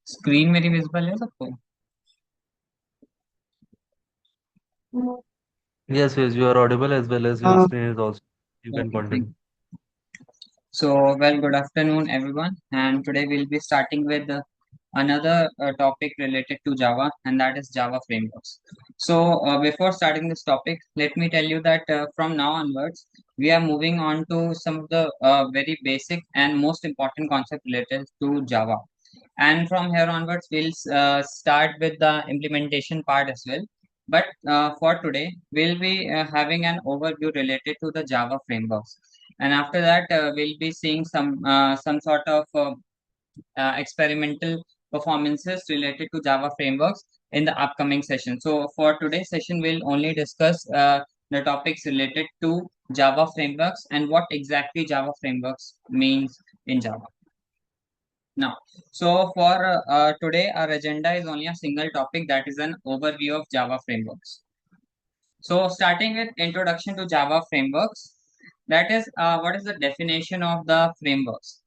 Screen मेरी visible है सबको? Yes, yes, you are audible as well as your screen is also. You can Okay, thank continue. you. Good afternoon, everyone. And today we'll be starting with another topic related to Java, and that is Java frameworks. Before starting this topic, let me tell you that from now onwards, we are moving on to some of the very basic and most important concept related to Java. And from here onwards, we'll start with the implementation part as well. But for today, we'll be having an overview related to the Java frameworks, and after that, we'll be seeing some sort of experimental performances related to Java frameworks in the upcoming session. So for today's session, we'll only discuss the topics related to Java frameworks and what exactly Java frameworks means in Java. Now, so for today, our agenda is only a single topic, that is an overview of Java frameworks. So starting with introduction to Java frameworks, that is what is the definition of the frameworks.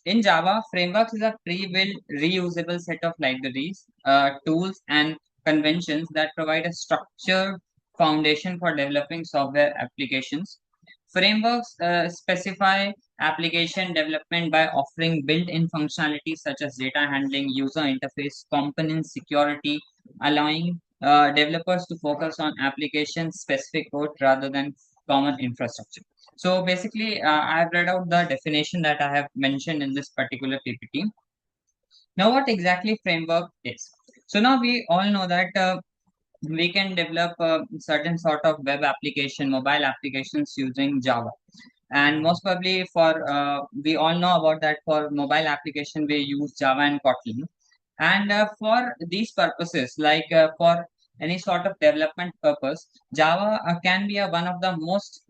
In Java, frameworks is a pre-built reusable set of libraries, tools, and conventions that provide a structured foundation for developing software applications. Frameworks specify application development by offering built-in functionalities such as data handling, user interface, component security, allowing developers to focus on application-specific code rather than common infrastructure. So basically, I have read out the definition that I have mentioned in this particular PPT. Now, what exactly framework is? So now we all know that we can develop certain sort of web application, mobile applications using Java. And most probably for we all know about that for mobile application we use Java and Kotlin. And for these purposes, like for any sort of development purpose, Java can be one of the most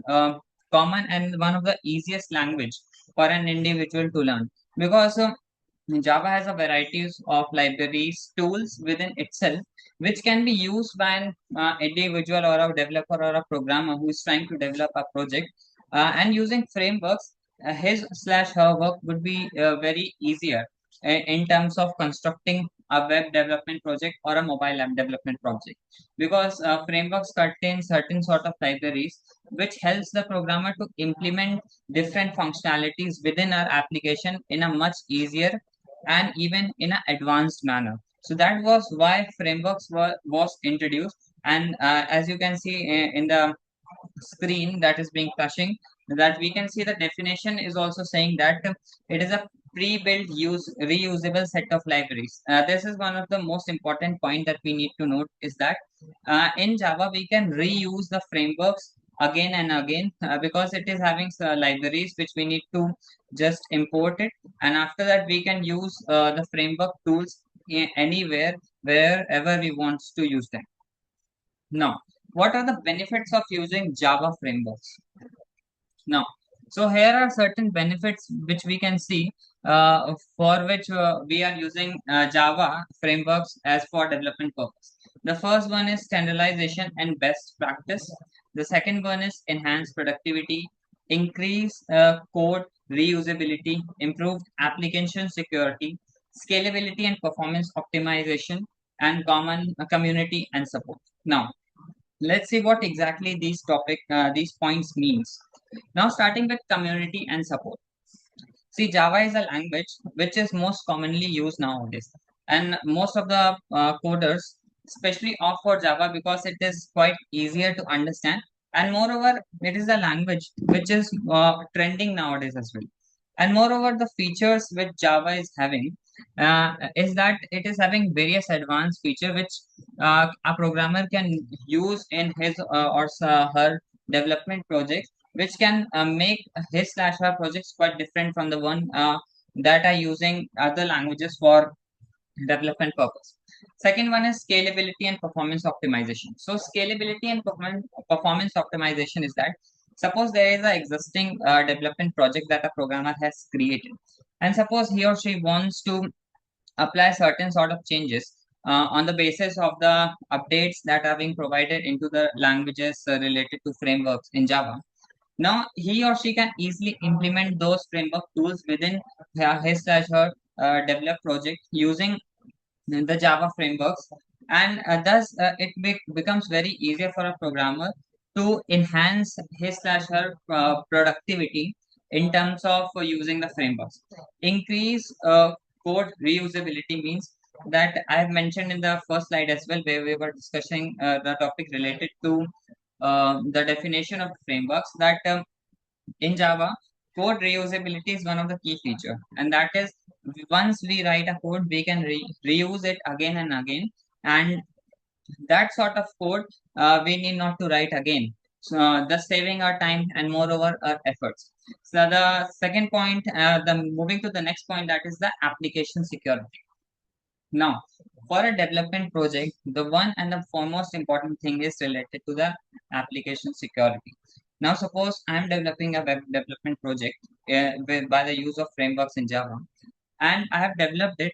common and one of the easiest language for an individual to learn, because Java has a varieties of libraries, tools within itself, which can be used by an individual or a developer or a programmer who is trying to develop a project. And using frameworks, his slash her work would be very easier in terms of constructing a web development project or a mobile app development project, because frameworks contain certain sort of libraries which helps the programmer to implement different functionalities within our application in a much easier and even in an advanced manner. So that was why frameworks was introduced. And as you can see in the screen that is being flashing, that we can see the definition is also saying that it is a pre-built reusable set of libraries. This is one of the most important point that we need to note, is that in Java we can reuse the frameworks again and again, because it is having libraries which we need to just import it, and after that we can use the framework tools anywhere, wherever we want to use them. Now, what are the benefits of using Java frameworks? Now, so here are certain benefits which we can see, for which we are using Java frameworks as for development purpose. The first one is standardization and best practice. The second one is enhanced productivity, increase code reusability, improved application security, scalability and performance optimization, and common community and support. Now, let's see what exactly these points means. Now, starting with community and support. See, Java is a language which is most commonly used nowadays, and most of the coders especially opt for Java because it is quite easier to understand, and moreover, it is a language which is trending nowadays as well. And moreover, the features which Java is having is that it is having various advanced feature which a programmer can use in his her development project, which can make his slash her projects quite different from the one that are using other languages for development purpose. Second one is scalability and performance optimization. So scalability and performance optimization is that, suppose there is an existing development project that a programmer has created, and suppose he or she wants to apply certain sort of changes on the basis of the updates that are being provided into the languages related to frameworks in Java. Now he or she can easily implement those framework tools within his slash her develop project using the Java frameworks, and thus becomes very easier for a programmer to enhance his slash her productivity in terms of using the frameworks. Increase code reusability means that I have mentioned in the first slide as well, where we were discussing the topic related to the definition of frameworks. That in Java, code reusability is one of the key feature, and that is once we write a code, we can reuse it again and again, and that sort of code we need not to write again. So, thus saving our time and moreover our efforts. So the second point, the moving to the next point, that is the application security. Now, for a development project, the one and the foremost important thing is related to the application security. Now, suppose I am developing a web development project by the use of frameworks in Java, and I have developed it,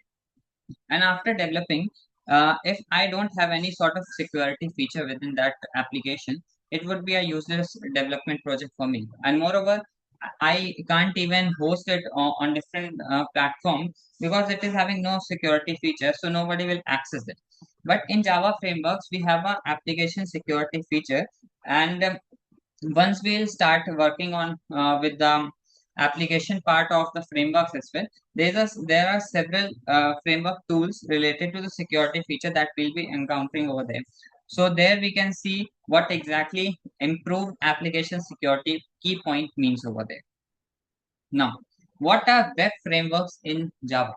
and after developing, if I don't have any sort of security feature within that application, it would be a useless development project for me. And moreover, I can't even host it on different platforms because it is having no security feature, so nobody will access it. But in Java frameworks, we have a application security feature, and once we'll start working on with the application part of the frameworks as well, there are several framework tools related to the security feature that we'll be encountering over there. So there we can see what exactly improved application security key point means over there. Now, what are web frameworks in Java?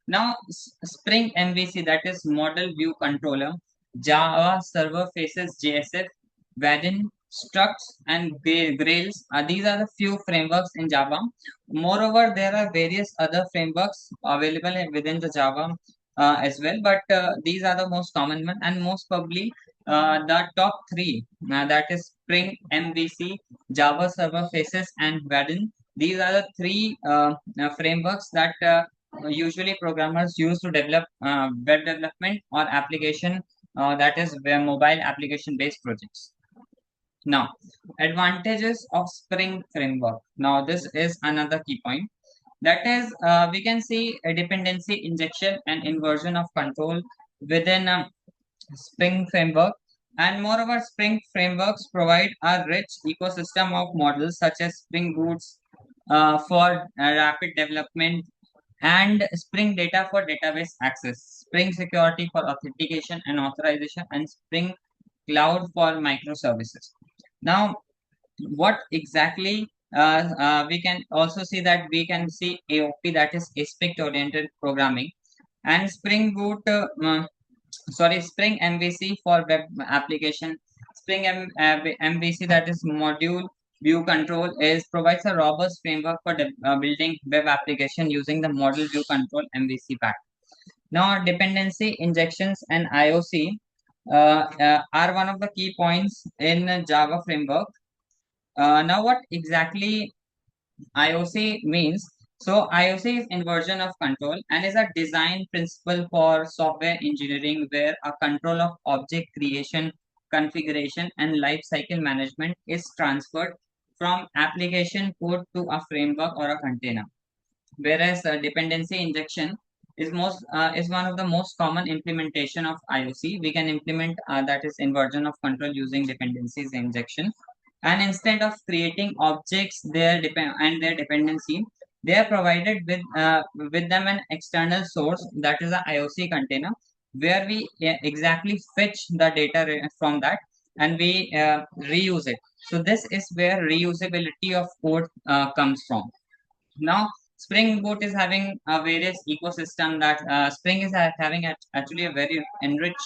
Now, Spring MVC, that is Model View Controller, Java Server Faces JSF, Vadin, Structs, and Grails. These are the few frameworks in Java. Moreover, there are various other frameworks available within the Java as well, but these are the most common one, and most probably the top three, that is Spring MVC, Java Server Faces, and Vadin. These are the three frameworks that usually programmers use to develop web development or application, that is where mobile application based projects. Now, advantages of Spring framework. Now, this is another key point. That is, we can see a dependency injection and inversion of control within Spring framework. And moreover, Spring frameworks provide a rich ecosystem of models such as Spring Boots for rapid development, and Spring Data for database access, Spring Security for authentication and authorization, and Spring Cloud for microservices. Now, what exactly we can also see that we can see AOP, that is aspect oriented programming, and Spring Boot, Spring MVC for web application. MVC, that is module view control, is provides a robust framework for building web application using the model view control MVC pack. Now, dependency injections and IOC are one of the key points in Java framework. Now, what exactly IOC means? So, IOC is inversion of control and is a design principle for software engineering where a control of object creation, configuration, and lifecycle management is transferred from application code to a framework or a container. Whereas dependency injection is one of the most common implementation of IOC. We can implement that is inversion of control using dependencies injection, and instead of creating objects their dependency, they are provided with them an external source, that is a IOC container, where we exactly fetch the data from that, and we reuse it. So this is where reusability of code comes from. Now, Spring Boot is having a various ecosystem, that Spring is having actually a very enriched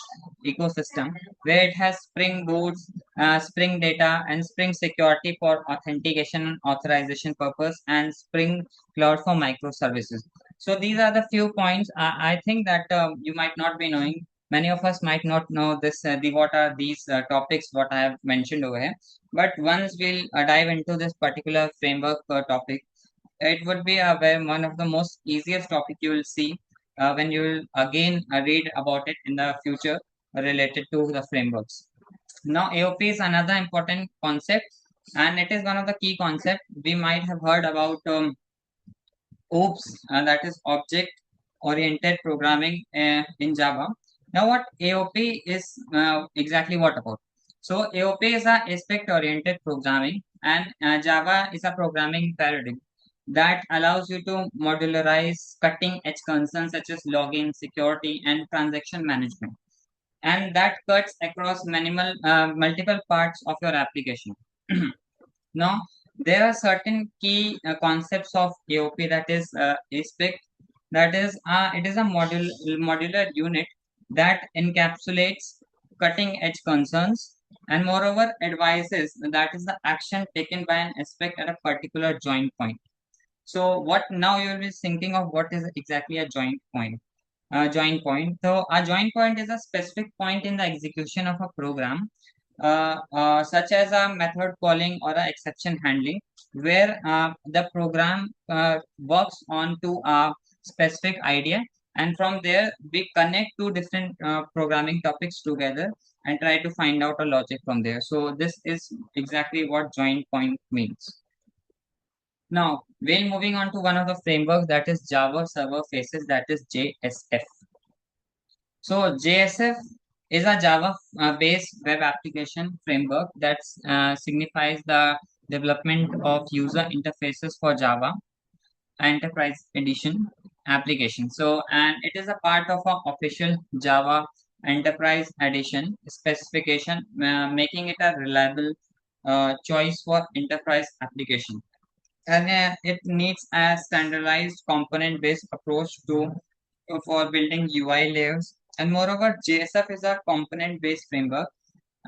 ecosystem where it has Spring Boots, Spring Data, and Spring Security for authentication and authorization purpose, and Spring Cloud for microservices. So these are the few points I think that you might not be knowing. Many of us might not know this. What are these topics? What I have mentioned over here. But once we'll dive into this particular framework topic, it would be one of the most easiest topic you will see when you will again read about it in the future related to the frameworks. Now, AOP is another important concept, and it is one of the key concepts. We might have heard about OOPS, that is object oriented programming in Java. Now, what AOP is exactly what about? So, AOP is a aspect oriented programming, and Java is a programming paradigm that allows you to modularize cutting edge concerns such as login, security, and transaction management, and that cuts across multiple parts of your application. Now, there are certain key concepts of AOP, that is aspect, that is it is a modular unit that encapsulates cutting edge concerns and moreover advises, that is the action taken by an aspect at a particular join point. So what now you will be thinking of, what is exactly a joint point? A join point. So a join point is a specific point in the execution of a program, such as a method calling or a exception handling, where the program works on to a specific idea, and from there we connect two different programming topics together and try to find out a logic from there. So this is exactly what join point means. Now, we're moving on to one of the frameworks, that is Java Server Faces, that is JSF. So JSF is a Java based web application framework that signifies the development of user interfaces for Java Enterprise Edition application. So, and it is a part of our official Java Enterprise Edition specification, making it a reliable choice for enterprise application, and it needs a standardized component-based approach to for building UI layers. And moreover, JSF is a component-based framework,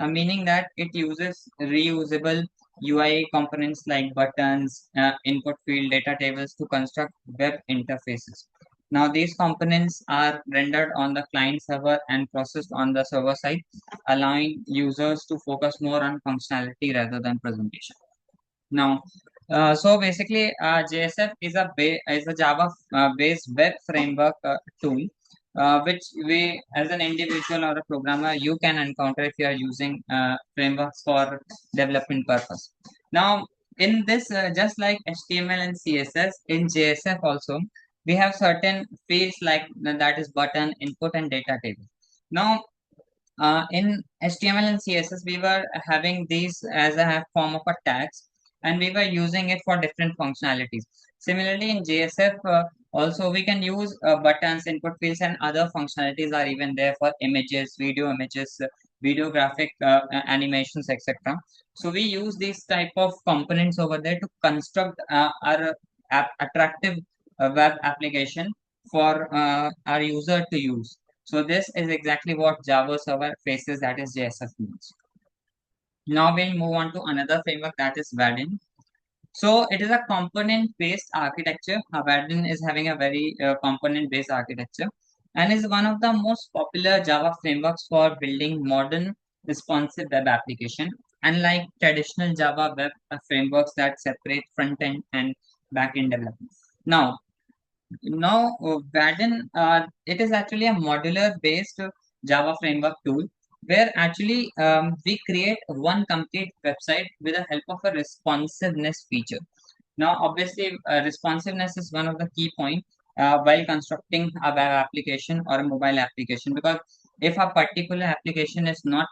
meaning that it uses reusable UI components like buttons, input field, data tables to construct web interfaces. Now, these components are rendered on the client server and processed on the server side, allowing users to focus more on functionality rather than presentation. Now, so basically, JSF is a Java based web framework tool, which we, as an individual or a programmer, you can encounter if you are using frameworks for development purpose. Now, in this, just like HTML and CSS, in JSF also, we have certain fields like that is button, input, and data table. Now, in HTML and CSS, we were having these as a form of a tags, and we were using it for different functionalities. Similarly, in JSF, also we can use buttons, input fields, and other functionalities are even there for images, video graphic animations, etc. So we use these type of components over there to construct our attractive web application for our user to use. So this is exactly what Java Server Faces, that is JSF means. Now we'll move on to another framework, that is Vaadin. So it is a component-based architecture. Vaadin is having a very component-based architecture and is one of the most popular Java frameworks for building modern responsive web application. Unlike traditional Java web frameworks that separate front-end and back-end development. Now, Vadin, it is actually a modular based Java framework tool where actually we create one complete website with the help of a responsiveness feature. Now, obviously, responsiveness is one of the key points while constructing a web application or a mobile application, because if a particular application is not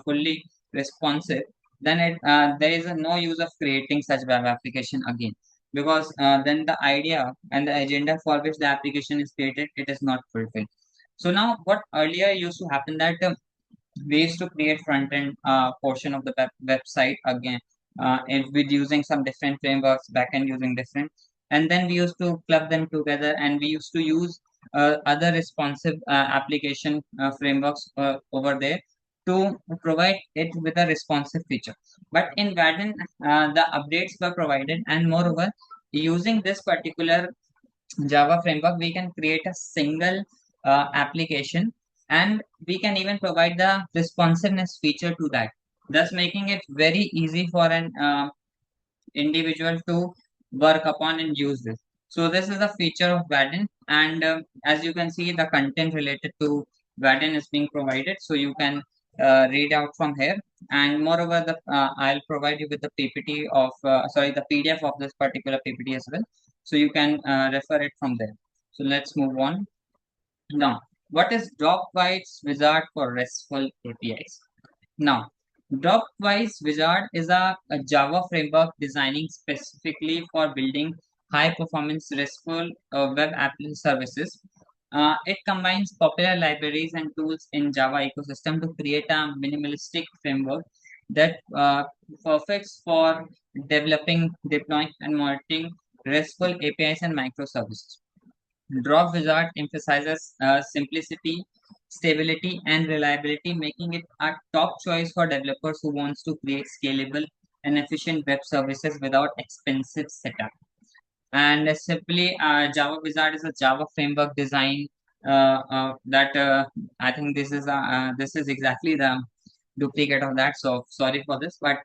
fully responsive, then there is no use of creating such web application again, because then the idea and the agenda for which the application is created, it is not fulfilled. So now, what earlier used to happen, that we used to create front end portion of the website again, and with using some different frameworks, back end using different, and then we used to club them together, and we used to use other responsive application frameworks over there to provide it with a responsive feature. But in Vadin, the updates were provided, and moreover, using this particular Java framework, we can create a single application, and we can even provide the responsiveness feature to that, thus making it very easy for an individual to work upon and use this. So this is a feature of Vadin, and as you can see, the content related to Vadin is being provided, so you can read out from here. And moreover, the I'll provide you with the PPT of the PDF of this particular PPT as well, so you can refer it from there. So let's move on. Now, what is Dropwise Wizard for RESTful APIs? Now, Dropwise Wizard is a Java framework designing specifically for building high performance RESTful web app services. It combines popular libraries and tools in Java ecosystem to create a minimalistic framework that perfects for developing, deploying, and monitoring RESTful APIs and microservices. Drop Wizard emphasizes simplicity, stability, and reliability, making it a top choice for developers who wants to create scalable and efficient web services without expensive setup. And simply, Java Wizard is a Java framework design that I think this is exactly the duplicate of that. So sorry for this, but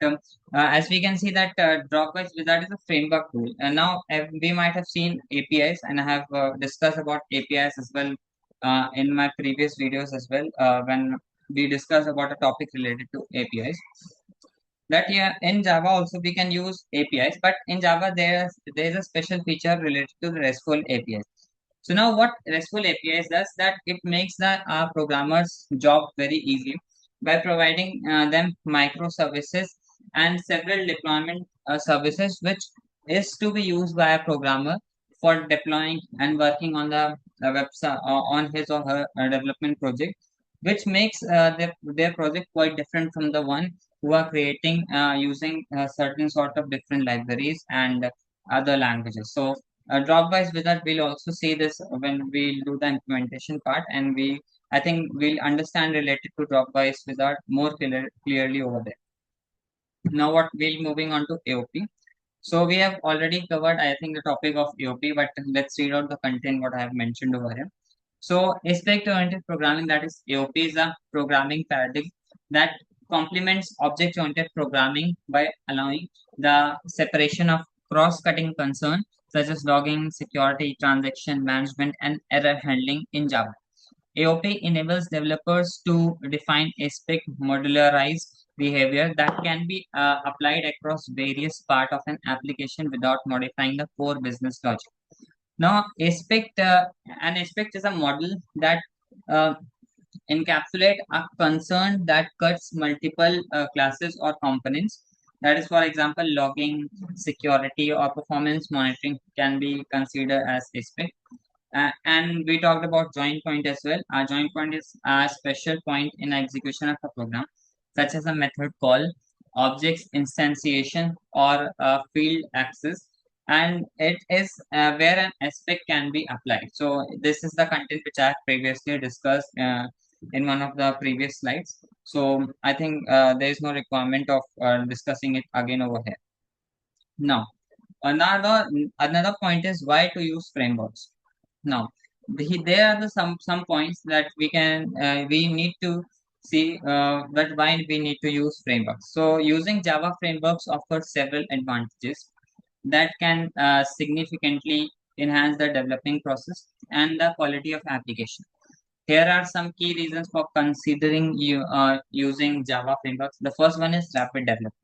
as we can see that Dropbox Wizard is a framework tool. And now we might have seen APIs, and I have discussed about APIs as well in my previous videos as well when we discuss about a topic related to APIs. That yeah, in Java also we can use APIs, but in Java there is a special feature related to the RESTful APIs. So now what RESTful APIs does that it makes the programmers job very easy by providing them microservices and several deployment services which is to be used by a programmer for deploying and working on the website on his or her development project, which makes their project quite different from the one who are creating using certain sort of different libraries and other languages. So Dropwise Wizard will also see this when we do the implementation part, and I think we'll understand related to Dropwise Wizard more clearly over there. Now, what we'll moving on to AOP. So we have already covered, I think, the topic of AOP, but let's read out the content what I have mentioned over here. So aspect-oriented programming, that is AOP, is a programming paradigm that complements object-oriented programming by allowing the separation of cross-cutting concerns such as logging, security, transaction management, and error handling in Java. AOP enables developers to define aspect modularized behavior that can be applied across various parts of an application without modifying the core business logic. Now, an aspect is a model that uh, encapsulate a concern that cuts multiple classes or components. That is, for example, logging, security, or performance monitoring can be considered as aspect. And we talked about join point as well. A join point is a special point in execution of a program, such as a method call, objects instantiation, or field access. And it is where an aspect can be applied. So this is the content which I have previously discussed in one of the previous slides. So I think there is no requirement of discussing it again over here. Now, another point is why to use frameworks. Now, there are some points that we need to see that why we need to use frameworks. So, using Java frameworks offers several advantages that can significantly enhance the developing process and the quality of application. Here are some key reasons for considering using Java frameworks. The first one is rapid development.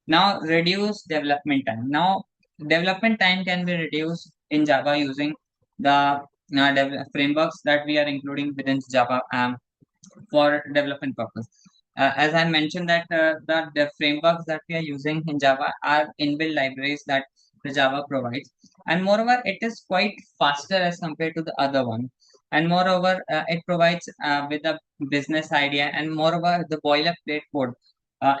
Now, reduce development time. Now, development time can be reduced in Java using the frameworks that we are including within Java for development purpose. As I mentioned that the frameworks that we are using in Java are inbuilt libraries that the Java provides, and moreover, it is quite faster as compared to the other one. And moreover, it provides with a business idea, and moreover, the boilerplate code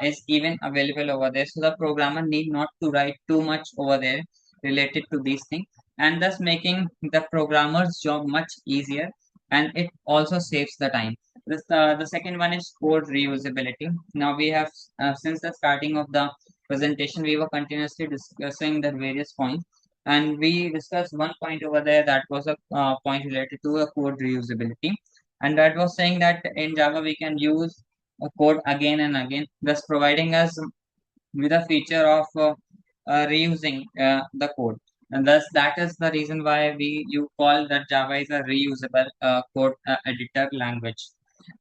is even available over there. So the programmer need not to write too much over there related to these things, and thus making the programmer's job much easier, and it also saves the time. The second one is code reusability. Now we have since the starting of the presentation, we were continuously discussing the various points, and we discussed one point over there that was a point related to a code reusability, and that was saying that in Java we can use a code again and again, thus providing us with a feature of reusing the code. And thus, that is the reason why you call that Java is a reusable code editor language.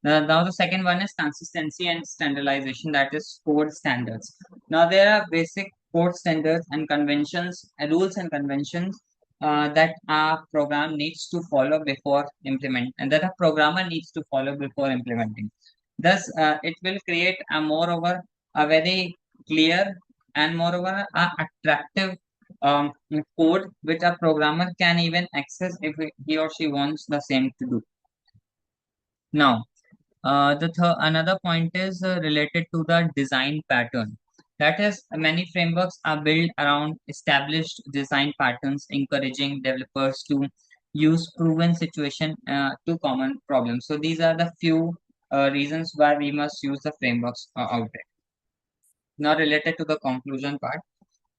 Now, the second one is consistency and standardization, that is code standards. Now, there are basic code standards and conventions, rules and conventions that a program needs to follow before implement, and that a programmer needs to follow before implementing. Thus, it will create a moreover a very clear and moreover a attractive code which a programmer can even access if he or she wants the same to do. Now, another point is related to the design pattern. That is, many frameworks are built around established design patterns, encouraging developers to use proven situation to common problems. So these are the few reasons why we must use the frameworks out there. Now, related to the conclusion part.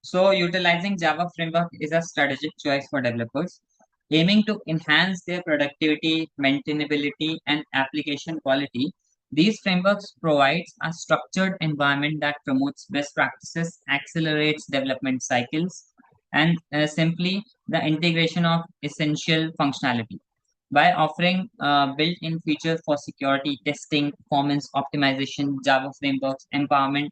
So, utilizing Java framework is a strategic choice for developers, aiming to enhance their productivity, maintainability, and application quality. These frameworks provides a structured environment that promotes best practices, accelerates development cycles, and simply the integration of essential functionality. By offering built-in features for security, testing, performance optimization, Java frameworks empowerment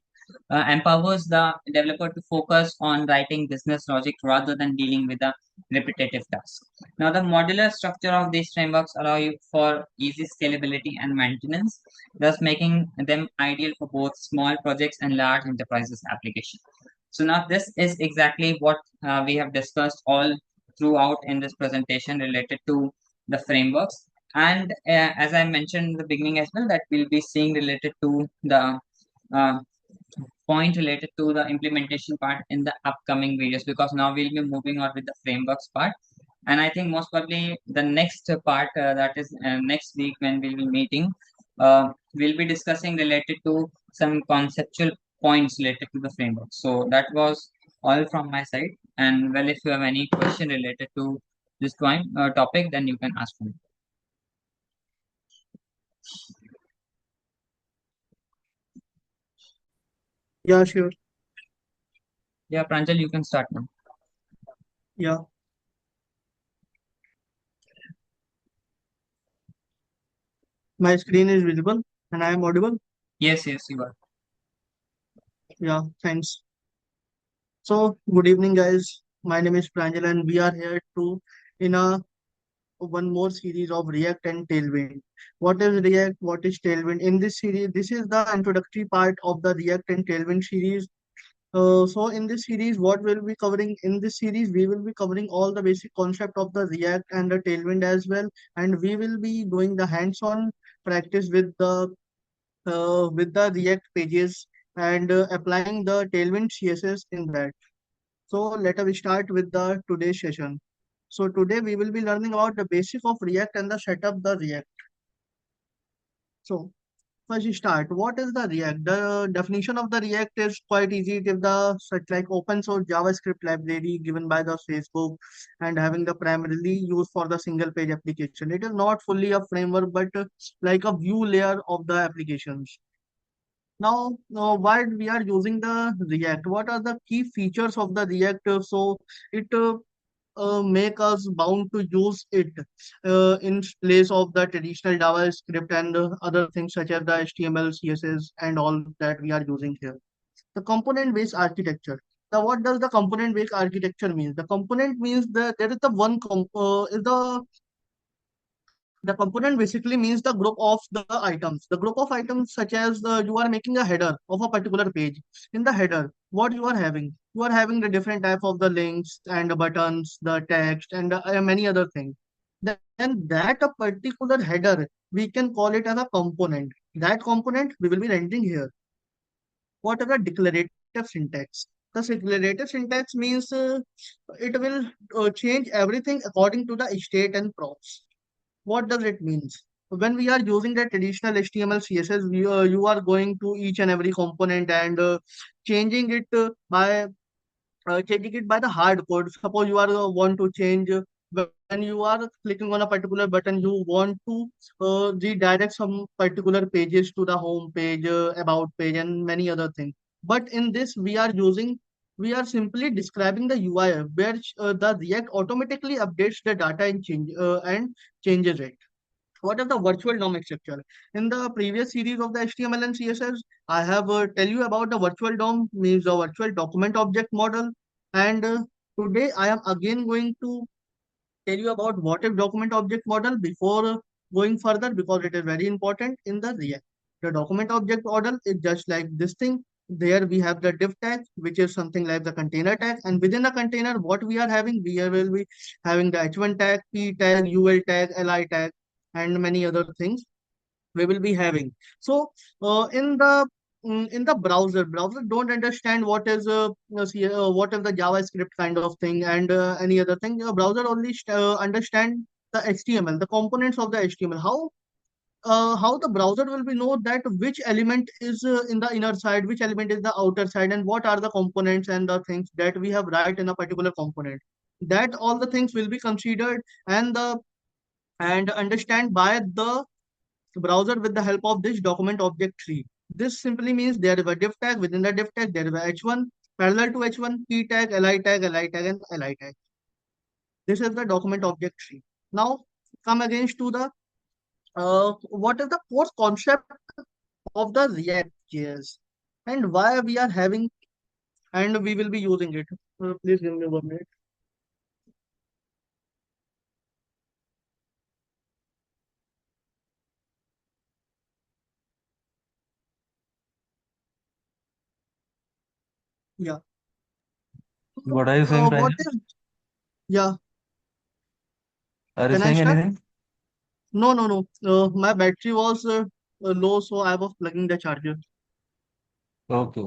empowers the developer to focus on writing business logic rather than dealing with a repetitive task. Now, the modular structure of these frameworks allow you for easy scalability and maintenance, thus making them ideal for both small projects and large enterprises applications. So now this is exactly what we have discussed all throughout in this presentation related to the frameworks. And as I mentioned in the beginning as well, that we'll be seeing related to the uh, point related to the implementation part in the upcoming videos, because now we'll be moving on with the frameworks part. And I think most probably the next part, that is next week when we'll be meeting, we'll be discussing related to some conceptual points related to the framework. So that was all from my side. And well, if you have any question related to this point topic, then you can ask me. Yeah, sure. Yeah, Pranjal, you can start now. Yeah, my screen is visible and I am audible. Yes, yes, you are. Yeah, thanks. So, good evening, guys. My name is Pranjal, and we are here to in a one more series of React and Tailwind. What is React? What is Tailwind? In this series, this is the introductory part of the React and Tailwind series. So in this series, what we'll be covering in this series, we will be covering all the basic concept of the React and the Tailwind as well, and we will be doing the hands-on practice with the React pages and applying the Tailwind CSS in that. So let us start with the today's session. So today we will be learning about the basic of React and the setup the React. So first start, what is the React? The definition of the React is quite easy. It is the such like open source JavaScript library given by the Facebook and having the primarily used for the single page application. It is not fully a framework, but like a view layer of the applications. Now, why we are using the React? What are the key features of the React? So it make us bound to use it in place of the traditional JavaScript and other things such as the HTML, CSS, and all that we are using here. The component-based architecture. Now, what does the component-based architecture mean? The component means that there is the one is the component basically means the group of the items. The group of items such as you are making a header of a particular page. In the header, what you are having? You are having the different type of the links and the buttons, the text, and many other things. Then that a particular header, we can call it as a component. That component we will be rendering here. What are the declarative syntax? The declarative syntax means it will change everything according to the state and props. What does it means? When we are using the traditional HTML, CSS, you are going to each and every component and changing it changing it by the hard code. Suppose you are want to change when you are clicking on a particular button, you want to redirect some particular pages to the home page, about page, and many other things. But in this, we are simply describing the UI where the React automatically updates the data and changes it. What is the virtual DOM structure? In the previous series of the HTML and CSS, I have tell you about the virtual DOM, means the virtual document object model. And today I am again going to tell you about what is document object model before going further, because it is very important in the React. The document object model is just like this thing. There we have the div tag, which is something like the container tag, and within the container, what we are having, will be having the h1 tag, p tag, ul tag, li tag, and many other things we will be having. So in the browser don't understand what is what is the JavaScript kind of thing and any other thing. Browser only understand the HTML, the components of the HTML. How the browser will be know that which element is in the inner side, which element is the outer side, and what are the components and the things that we have write in a particular component. That all the things will be considered and the and understand by the browser with the help of this document object tree. This simply means there is a div tag. Within the div tag, there is a h1 parallel to h1, p tag, li tag, li tag, and li tag. This is the document object tree. Now, come against to the what is the core concept of the React JS and why we are having and we will be using it. Please give me 1 minute. Yeah. What are you saying, What Pranjal? is yeah? Are you Can I saying start? anything? No, no, no. My battery was low, so I was plugging the charger. Okay.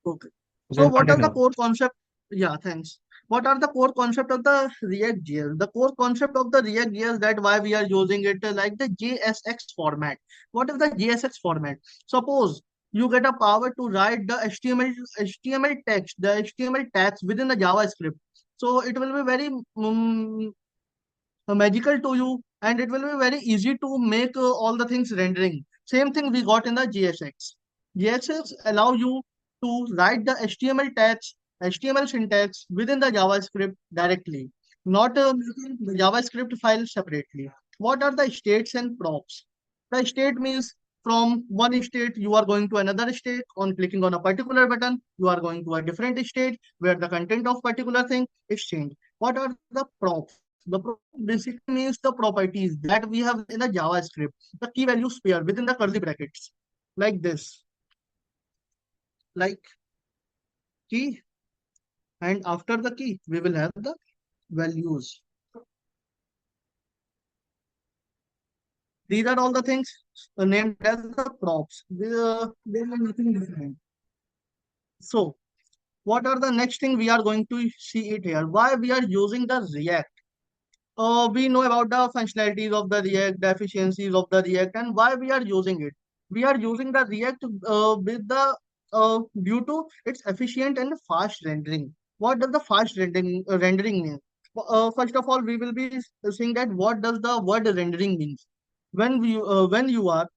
Okay. You So can what are the continue. core concept? Yeah, thanks. What are the core concept of the React JS? The core concept of the React JS that why we are using it like the JSX format. What is the JSX format? Suppose you get a power to write the HTML text, the HTML tags within the JavaScript. So it will be very magical to you and it will be very easy to make all the things rendering. Same thing we got in the GSX. GSX allow you to write the HTML tags, HTML syntax within the JavaScript directly, not making the JavaScript file separately. What are the states and props? The state means from one state you are going to another state. On clicking on a particular button, you are going to a different state where the content of particular thing is changed. What are the props? The prop basically means the properties that we have in the JavaScript, the key values pair within the curly brackets, like this, like key, and after the key, we will have the values. These are all the things named as the props. They are nothing different. So, what are the next thing we are going to see it here? Why we are using the React? We know about the functionalities of the React, the efficiencies of the React, and why we are using it. We are using the React with the due to its efficient and fast rendering. What does the fast rendering mean? First of all, we will be seeing that what does the word rendering means. When you are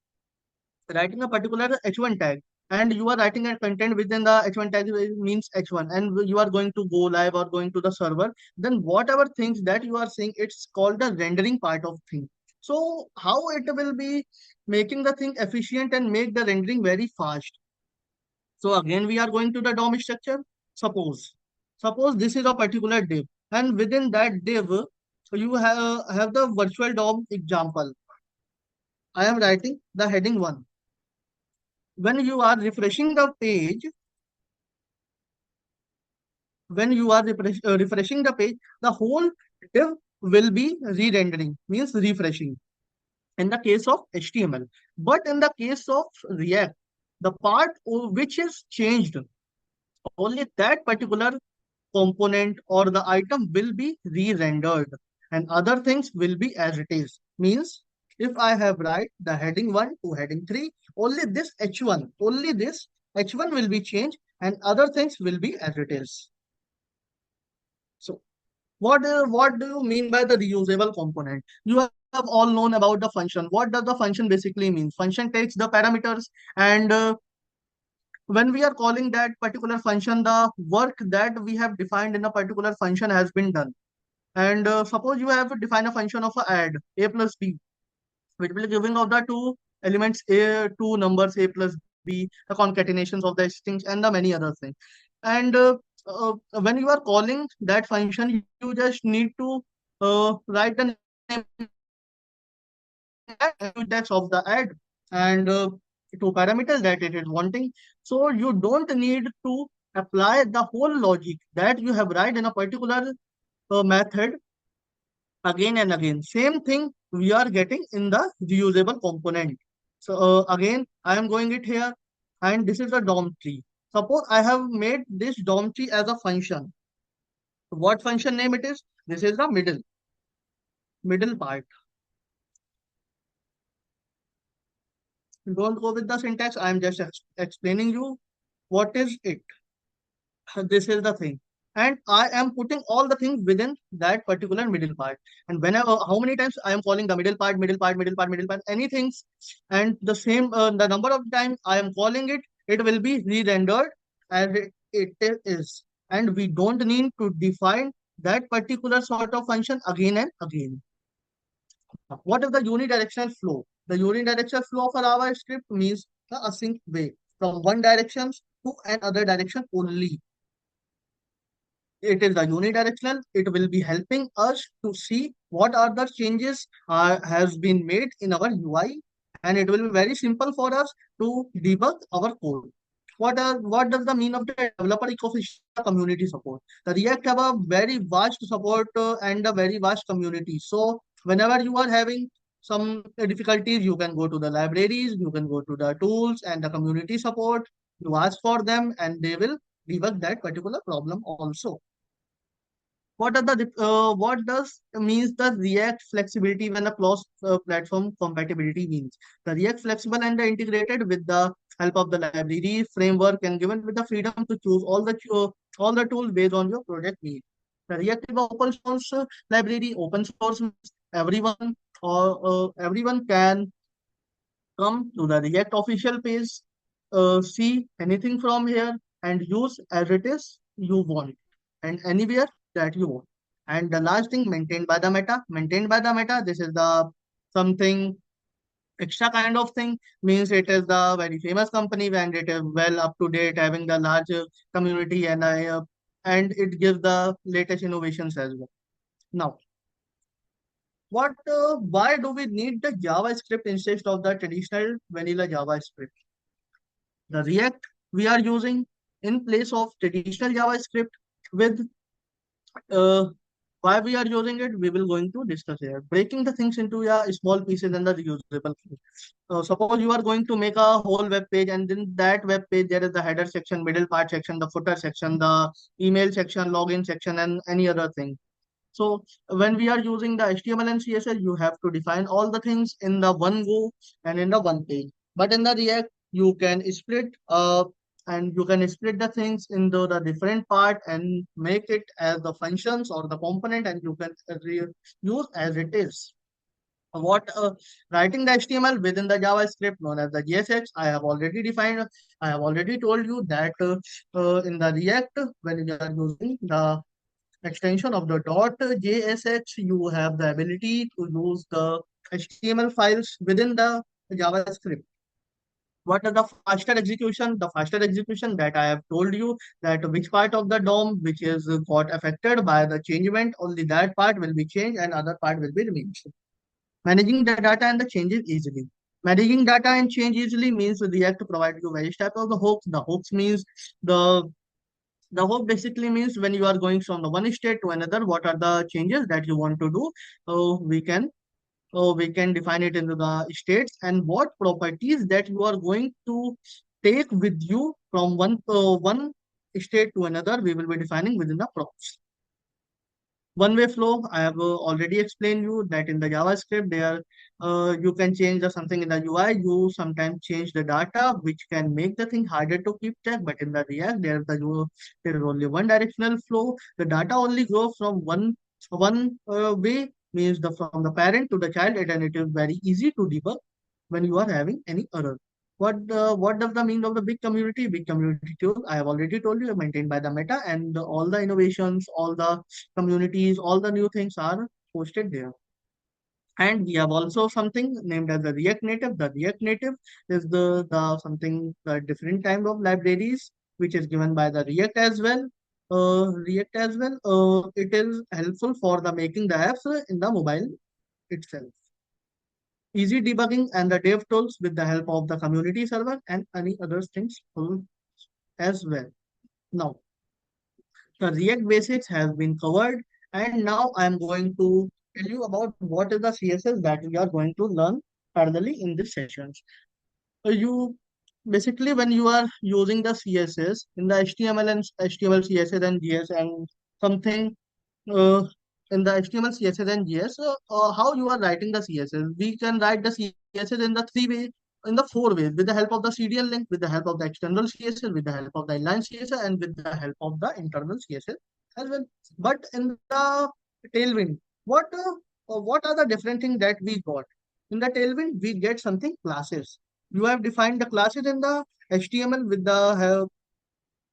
writing a particular h1 tag and you are writing a content within the h1 tag means h1 and you are going to go live or going to the server, then whatever things that you are seeing, it's called the rendering part of thing. So how it will be making the thing efficient and make the rendering very fast? So again we are going to the DOM structure. Suppose this is a particular div and within that div you have the virtual DOM example. I am writing the heading 1. When you are refreshing the page, refreshing the page, the whole div will be re-rendering, means refreshing in the case of HTML. But in the case of React, the part which is changed, only that particular component or the item will be re-rendered and other things will be as it is. Means if I have write the heading 1 to heading 3, only this h1 will be changed and other things will be as it is. So what do you mean by the reusable component? You have all known about the function. What does the function basically mean? Function takes the parameters and when we are calling that particular function, the work that we have defined in a particular function has been done. And suppose you have to define a function of a add a plus b, which will be giving of the two elements a, two numbers a plus b, the concatenations of the strings, and the many other things. And when you are calling that function, you just need to write the name syntax of the ad and to parameters that it is wanting. So you don't need to apply the whole logic that you have write in a particular method again and again. Same thing we are getting in the reusable component. So again, I am going it here, and this is the DOM tree. Suppose I have made this DOM tree as a function. What function name it is? This is the middle part. Don't go with the syntax. I am just explaining you what is it. This is the thing, and I am putting all the things within that particular middle part. And whenever, how many times I am calling the middle part, middle part, middle part, middle part, anything, and the same the number of times I am calling it, it will be re-rendered as it is, and we don't need to define that particular sort of function again and again. What is the unidirectional flow? The unidirectional flow for our script means the async way from one direction to another direction only. It is the unidirectional. It will be helping us to see what are the changes has been made in our UI, and it will be very simple for us to debug our code. What does the mean of the developer ecosystem community support? The React have a very vast support and a very vast community. So whenever you are having some difficulties, you can go to the libraries, you can go to the tools and the community support. You ask for them, and they will debug that particular problem also. What does means the React flexibility when the cross platform compatibility means? The React flexible and integrated with the help of the library framework and given with the freedom to choose all the tools based on your project needs. The React is a open source library. Open source means everyone can come to the React official page, see anything from here, and use as it is you want, and anywhere that you want. And the last thing, maintained by the Meta. Maintained by the Meta, this is the something extra kind of thing, means it is the very famous company and it is well up to date, having the large community, and it gives the latest innovations as well. Now, why do we need the JavaScript instead of the traditional vanilla JavaScript? The React we are using in place of traditional JavaScript with uh, why we are using it, we will going to discuss here. Breaking the things into small pieces and the reusable things. Suppose you are going to make a whole web page, and in that web page there is the header section, middle part section, the footer section, the email section, login section, and any other thing. So when we are using the HTML and CSS, you have to define all the things in the one go and in the one page. But in the React, you can split the things into the different part and make it as the functions or the component, and you can use as it is. What Writing the HTML within the JavaScript known as the JSX, I have already defined. I have already told you that in the React, when you are using the extension of the .jsx, you have the ability to use the HTML files within the JavaScript. What are the faster execution? The faster execution that I have told you, that which part of the DOM which is got affected by the change event, only that part will be changed and other part will be remained. Managing the data and the changes easily. Managing data and change easily means React to provide you various type of the hooks. The hooks means the the hook basically means when you are going from the one state to another, what are the changes that you want to do. We can define it into the states, and what properties that you are going to take with you from one state to another, we will be defining within the props. One-way flow, I have already explained you that in the JavaScript, there you can change something in the UI. You sometimes change the data, which can make the thing harder to keep track. But in the React, there is only one directional flow. The data only goes from one way, means the from the parent to the child, and it is very easy to debug when you are having any error. What does the mean of the big community? Big community tool, I have already told you, maintained by the Meta, and all the innovations, all the communities, all the new things are posted there. And we have also something named as the React Native. The React Native is the different kind of libraries which is given by the React as well. React as well. It is helpful for the making the apps in the mobile itself. Easy debugging and the dev tools with the help of the community server and any other things as well. Now, the React basics have been covered, and now I am going to tell you about what is the CSS that we are going to learn parallelly in this sessions. You basically when you are using the CSS in the HTML and HTML, CSS and JS and something uh, in the HTML, CSS, and JS, how you are writing the CSS. We can write the CSS in the three way, in the four ways, with the help of the CDN link, with the help of the external CSS, with the help of the inline CSS, and with the help of the internal CSS as well. But in the tailwind, what are the different things that we got? In the tailwind, we get something classes. You have defined the classes in the HTML with the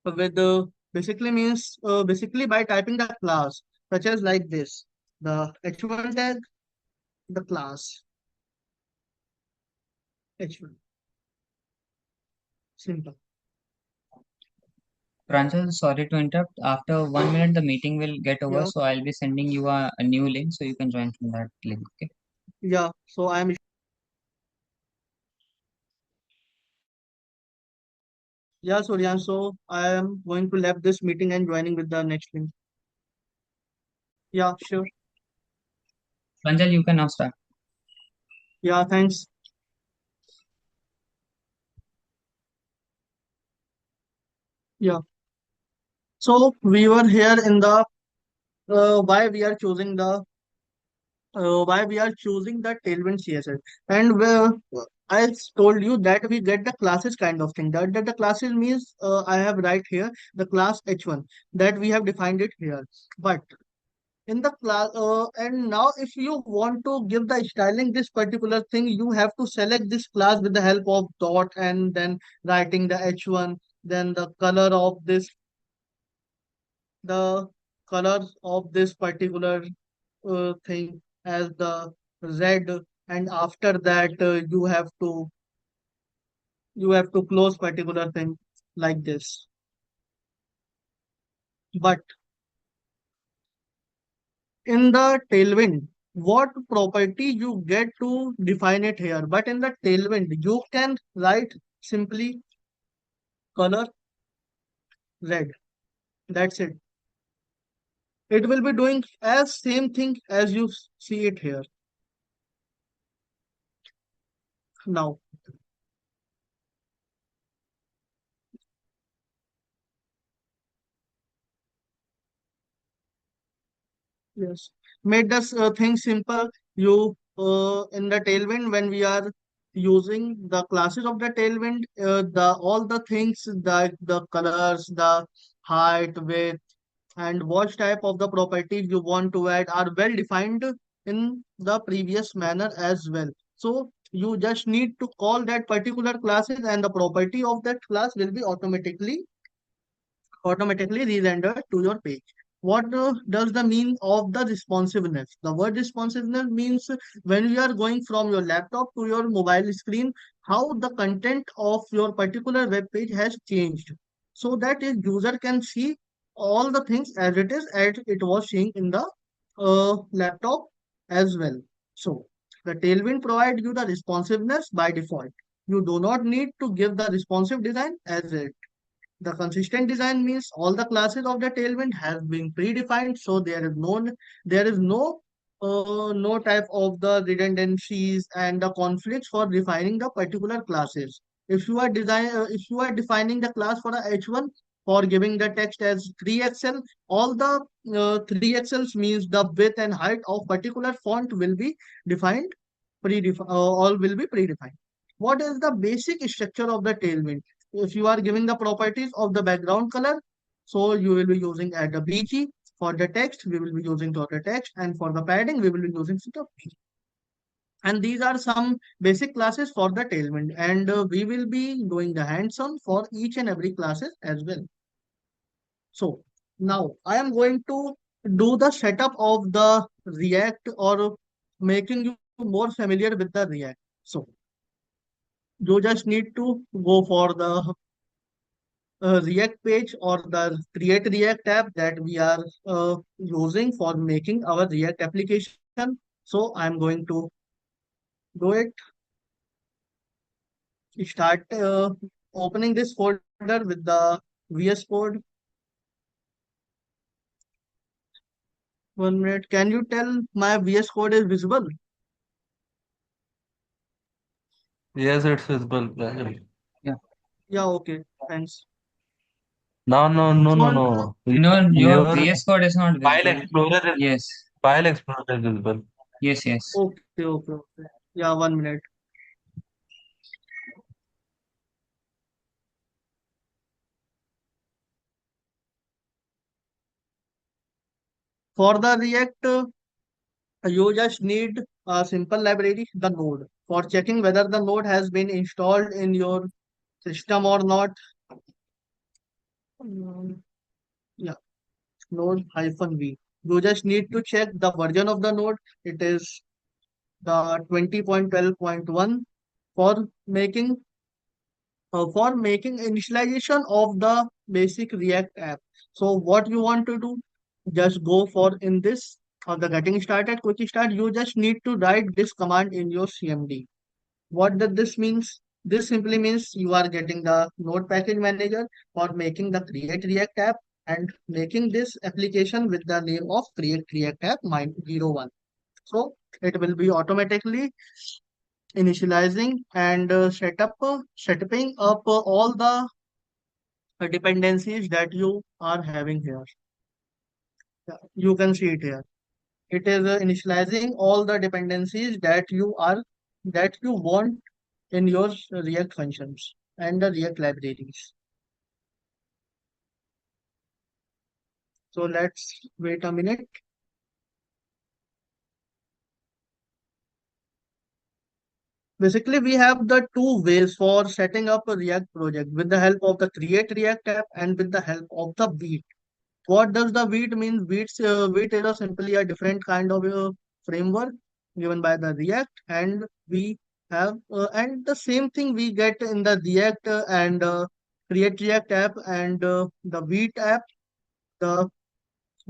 with basically means basically by typing the class such as like this, the h1 tag, the class h1, simple. Pranjal, sorry to interrupt. After 1 minute, the meeting will get over, Yeah, so I'll be sending you a new link so you can join from that link. Okay. yeah, so I am, yeah, Suryan, so I am going to left this meeting and joining with the next link. Yeah, sure. Pranjal, you can now start. Yeah, thanks. Yeah, so we were here in the why we are choosing the why we are choosing the tailwind CSS. And I told you that we get the classes kind of thing. That the classes means I have right here the class H1 that we have defined it here. But in the class, and now if you want to give the styling this particular thing, you have to select this class with the help of dot and then writing the H1, then the colors of this particular thing as the red, and after that you have to close particular thing like this. But in the tailwind, what property you get to define it here, but in the tailwind you can write simply color red. That's it. It will be doing as same thing as you see it here now. Yes, made this thing simple. You in the tailwind when we are using the classes of the tailwind, the all the things, the colors, the height, width, and what type of the properties you want to add are well defined in the previous manner as well. So you just need to call that particular classes, and the property of that class will be automatically re-rendered to your page. What does the mean of the responsiveness? The word responsiveness means when you are going from your laptop to your mobile screen, how the content of your particular web page has changed, so that a user can see all the things as it was seeing in the laptop as well. So the Tailwind provides you the responsiveness by default. You do not need to give the responsive design as it. The consistent design means all the classes of the tailwind have been predefined, so there is no type of the redundancies and the conflicts for defining the particular classes. If you are defining the class for a H1 for giving the text as 3XL, all the 3XLs means the width and height of particular font will be defined, all will be predefined. What is the basic structure of the tailwind? If you are giving the properties of the background color, so you will be using at the BG. For the text, we will be using the text, and for the padding, we will be using the P. And these are some basic classes for the tailwind, and we will be doing the hands-on for each and every classes as well. So now I am going to do the setup of the React, or making you more familiar with the React. So you just need to go for the React page or the create React app that we are using for making our React application. So I'm going to do it. Start opening this folder with the VS Code. 1 minute. Can you tell my VS Code is visible? Yes, it's visible. Pranjal. Yeah. Yeah, okay. Thanks. No, no, no, So no, on no. No, your Your VS Code is not file visible. explorer is Yes, file explorer is visible. yes, yes. okay, okay, okay. Yeah, 1 minute. For the React, you just need a simple library, the node, for checking whether the node has been installed in your system or not. Um, yeah, node hyphen v. You just need to check the version of the node. It is the 20.12.1 for making initialization of the basic React app. So what you want to do, just go for in this or the getting started quick start. You just need to write this command in your CMD. What does this means? This simply means you are getting the node package manager for making the create React app and making this application with the name of create React app -01. So it will be automatically initializing and setting up all the dependencies that you are having here. Yeah, you can see it here. It is initializing all the dependencies that you want in your React functions and the React libraries. So let's wait a minute. Basically, we have the two ways for setting up a React project with the help of the create React app and with the help of the Vite. What does the Vite mean? Vite is simply a different kind of framework given by the React, and we have and the same thing we get in the React and Create React app and the Vite app. The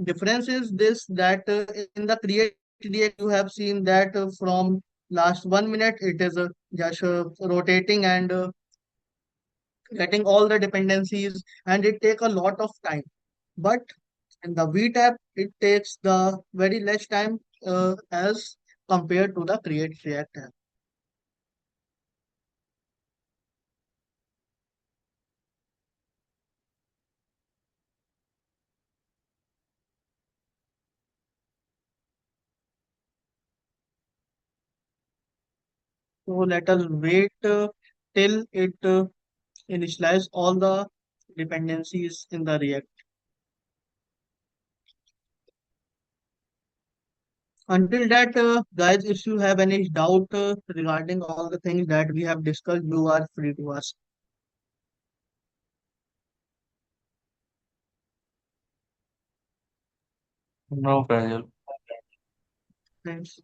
difference is this that in the Create React you have seen that from last 1 minute it is just rotating and getting all the dependencies, and it take a lot of time. But in the V tab, it takes the very less time as compared to the Create React tab. So let us wait till it initialize all the dependencies in the React. Until that, guys, if you have any doubt regarding all the things that we have discussed, you are free to ask. No, Pranjal. Thanks.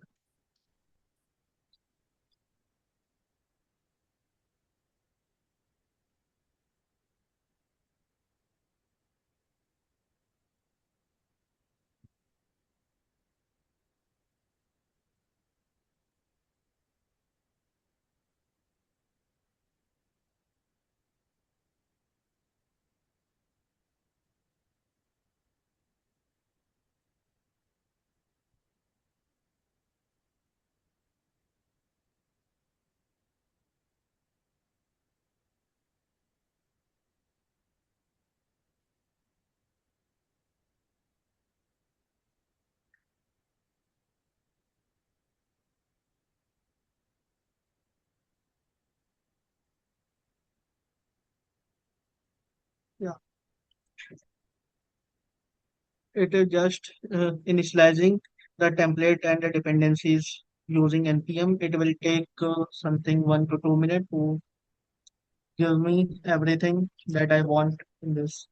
Yeah, it is just initializing the template and the dependencies using npm. It will take something 1 to 2 minutes to give me everything that I want in this.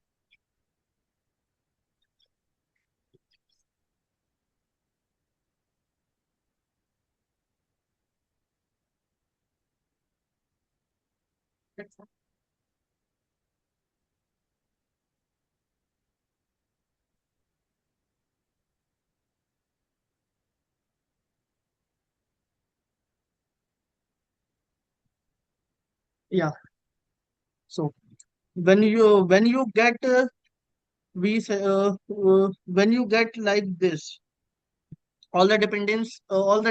Yeah. So when you get we say when you get like this, all the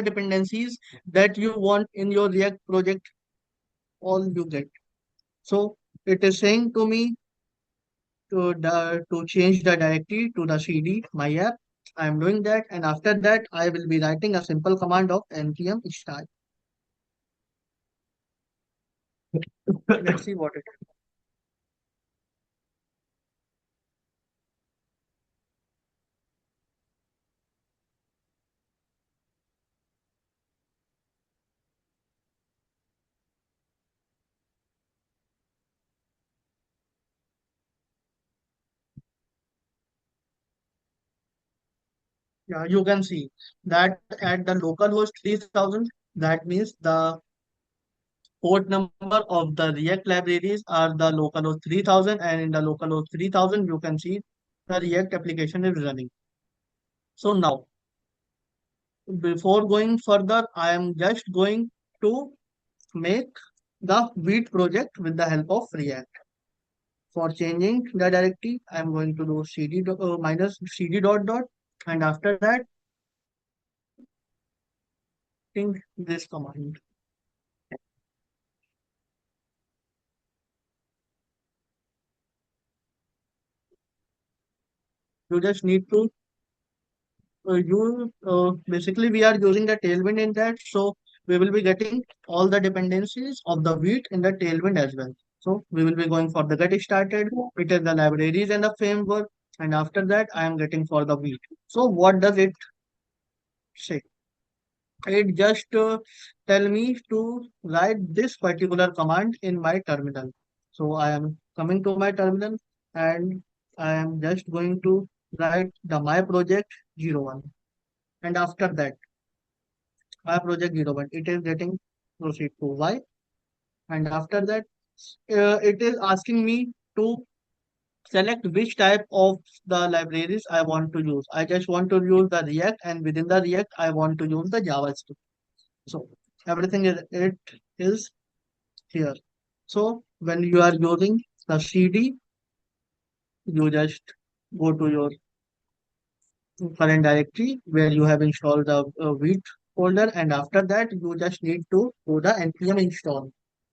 dependencies that you want in your React project, all you get. So it is saying to me to change the directory to the CD my app. I am doing that, and after that I will be writing a simple command of npm start. Let's see what it is. Yeah, you can see that at the localhost 3000, that means the port number of the React libraries are the localhost 3000, and in the localhost 3000 you can see the React application is running. So now, before going further, I am just going to make the Vite project with the help of React. For changing the directory, I am going to do minus cd dot dot, and after that, think this command. You just need to basically we are using the tailwind in that, so we will be getting all the dependencies of the Vite in the tailwind as well. So we will be going for the get started. It is the libraries and the framework, and after that I am getting for the Vite. So what does it say? It just tell me to write this particular command in my terminal. So I am coming to my terminal, and I am just going to write the my project 01. And after that, my project 01, it is getting proceed to Y. And after that, it is asking me to select which type of the libraries I want to use. I just want to use the React, and within the React, I want to use the JavaScript. So everything is it is here. So when you are using the CD, you just go to your current directory where you have installed the Vite folder, and after that you just need to do the npm install.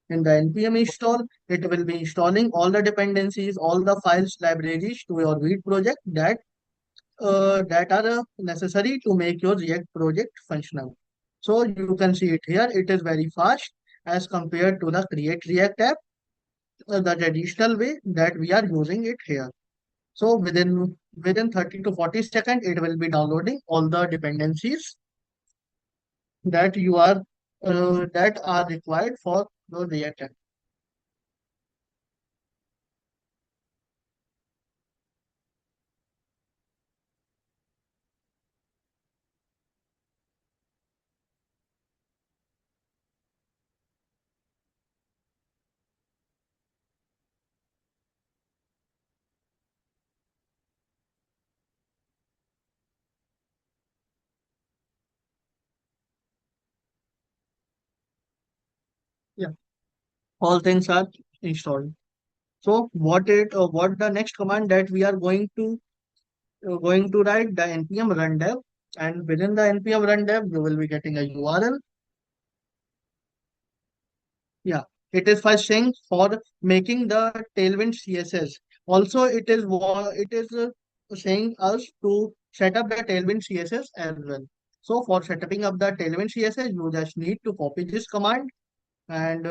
In the npm install, it will be installing all the dependencies, all the files, libraries to your Vite project that are necessary to make your React project functional. So you can see it here. It is very fast as compared to the Create React app, the traditional way that we are using it here. So within 30 to 40 seconds, it will be downloading all the dependencies that you are that are required for the React app. Yeah, all things are installed. So what the next command that we are going to write the npm run dev, and within the npm run dev you will be getting a URL. Yeah, it is first saying for making the Tailwind CSS. Also, it is saying us to set up the Tailwind CSS as well. So for setting up the Tailwind CSS, you just need to copy this command and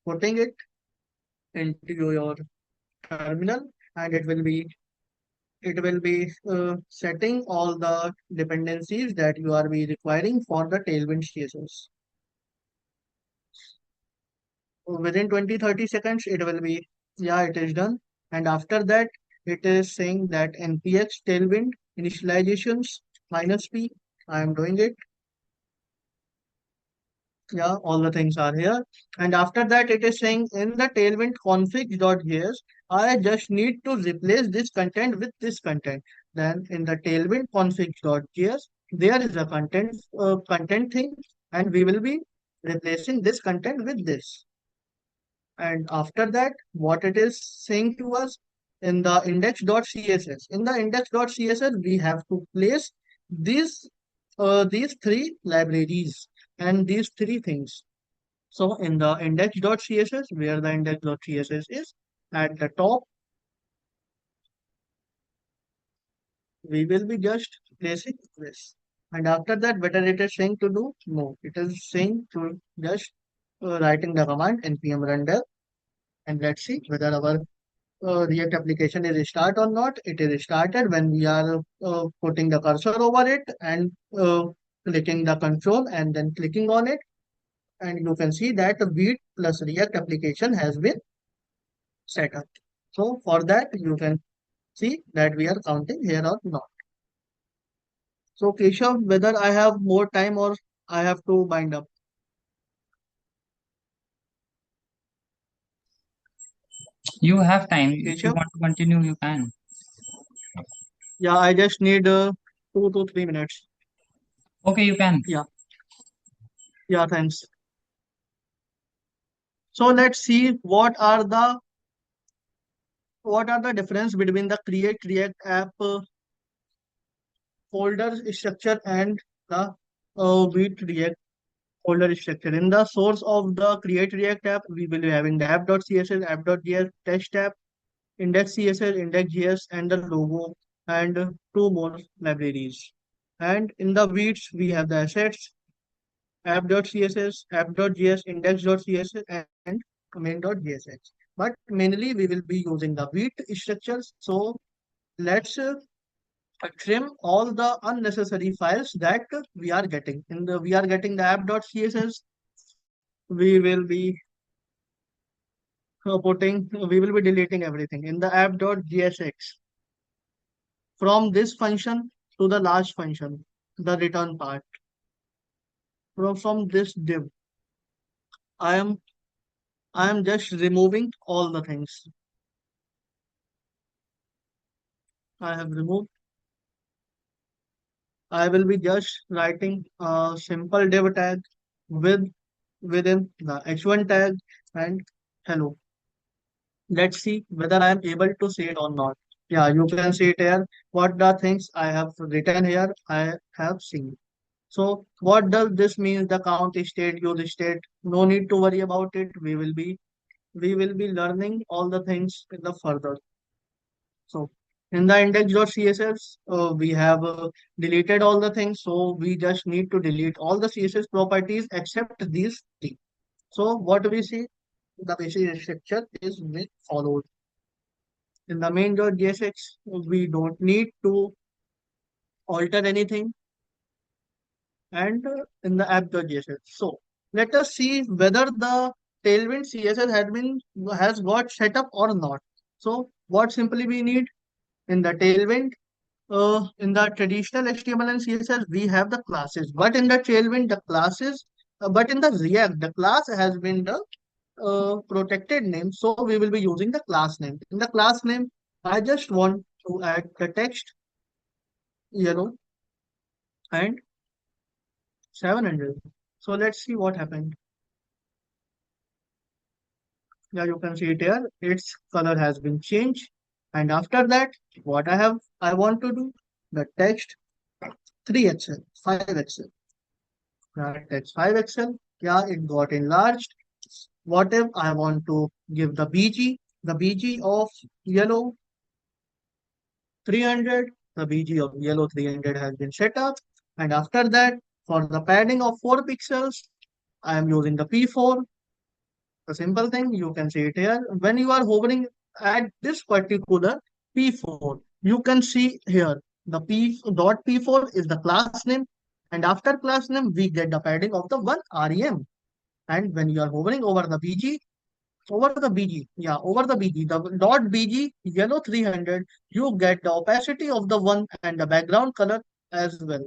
putting it into your terminal, and it will be setting all the dependencies that you are be requiring for the Tailwind CSS. Within 20-30 seconds it will be, yeah, it is done. And after that, it is saying that npx tailwind initializations minus p. I am doing it. Yeah, all the things are here. And after that, it is saying in the tailwind config.js, I just need to replace this content with this content. Then in the tailwind config.js, there is a content thing, and we will be replacing this content with this. And after that, what it is saying to us in the index.css. In the index.css, we have to place these these three libraries and these three things. So in the index.css, where the index.css is, at the top, we will be just placing this. And after that, whether it is saying to do, no, it is saying to just writing the command npm run dev, and let's see whether our React application is start or not. It is started when we are putting the cursor over it and clicking the control and then clicking on it. And you can see that the Vite plus React application has been set up. So for that, you can see that we are counting here or not. So Keshav, whether I have more time or I have to bind up. You have time. If you Keshav, want to continue, you can. yeah, I just need 2 to 3 minutes. Okay, you can. Yeah, yeah, thanks. So let's see what are the difference between the create React app folder structure and the with React folder structure. In the source of the create React app, we will be having the app.css, app.js, test app, index.css, index.js, and the logo, and two more libraries. And in the weeds, we have the assets, app.css, app.js, index.css, and main.js. But mainly, we will be using the weed structures. So let's trim all the unnecessary files that we are getting. We are getting the app.css. We will be we will be deleting everything in the app.jsx from this function to the last function, the return part. From this div, I am I am just removing all the things. I have removed. I will be just writing a simple div tag with within the h1 tag and hello. Let's see whether I am able to see it or not. Yeah, you can see it here. What the things I have written here, I have seen. So what does this mean? The count state, use state. No need to worry about it. We will be learning all the things in the further. So in the index.css, we have deleted all the things. So we just need to delete all the CSS properties except these three. So what we see, the basic structure is being followed. In the main.jsx, we don't need to alter anything, and in the app.jsx. So let us see whether the Tailwind CSS has got set up or not. So what simply we need in the Tailwind, in the traditional HTML and CSS, we have the classes, but in the Tailwind, the classes, but in the React, the class has been the protected name. So we will be using the class name. In the class name, I just want to add the text yellow and 700. So let's see what happened. Yeah, you can see it here. Its color has been changed. And after that, I want to do the text 3XL, 5XL. Right, text 5XL. Yeah, it got enlarged. What if I want to give the BG of yellow 300, the BG of yellow 300 has been set up. And after that, for the padding of 4 pixels, I am using the P4. A simple thing, you can see it here. When you are hovering at this particular P4, you can see here the P.P4 is the class name, and after class name, we get the padding of the one REM. And when you are hovering over the BG, over the BG, the dot BG yellow 300, you get the opacity of the one and the background color as well.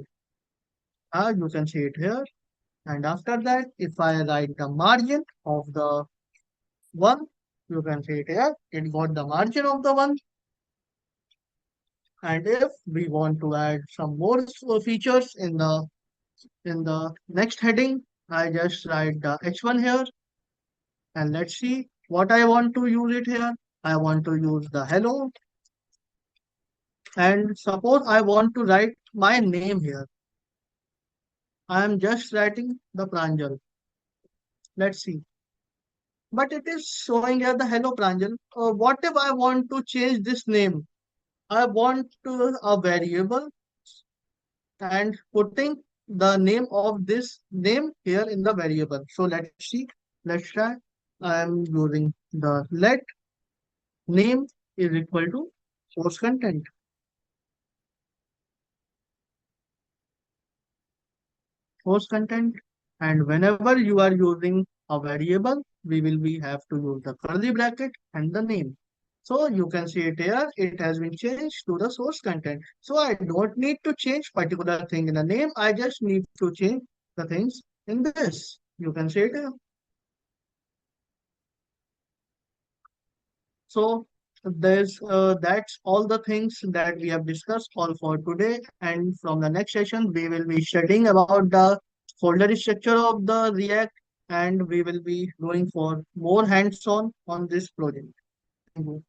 You can see it here. And after that, if I write the margin of the one, you can see it here. It got the margin of the one. And if we want to add some more features in the next heading, I just write the h1 here, and let's see What I want to use it here? I want to use the hello. And suppose I want to write my name here. I am just writing the Pranjal. Let's see. But it is showing here the hello Pranjal. What if I want to change this name? I want a variable and putting the name of this name here in the variable. So let's see. Let's try. I am using the let name is equal to source content. Source content. And whenever you are using a variable, we will be have to use the curly bracket and the name. So you can see it here, it has been changed to the source content. So I don't need to change particular thing in the name. I just need to change the things in this. You can see it here. So that's all the things that we have discussed all for today. And from the next session, we will be studying about the folder structure of the React, and we will be going for more hands-on this project. Thank you.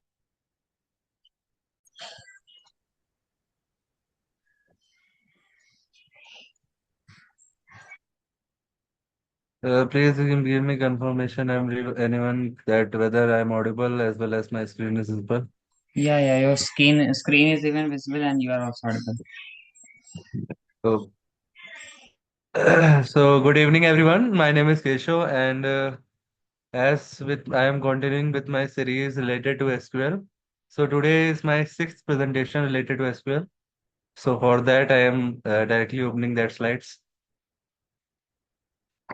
Please give me confirmation, anyone, that whether I'm audible as well as my screen is visible. Yeah, your screen is even visible and you are also audible. So, so good evening, everyone. My name is Keshav, and I am continuing with my series related to SQL. So today is my sixth presentation related to SQL. So for that, I am directly opening that slides.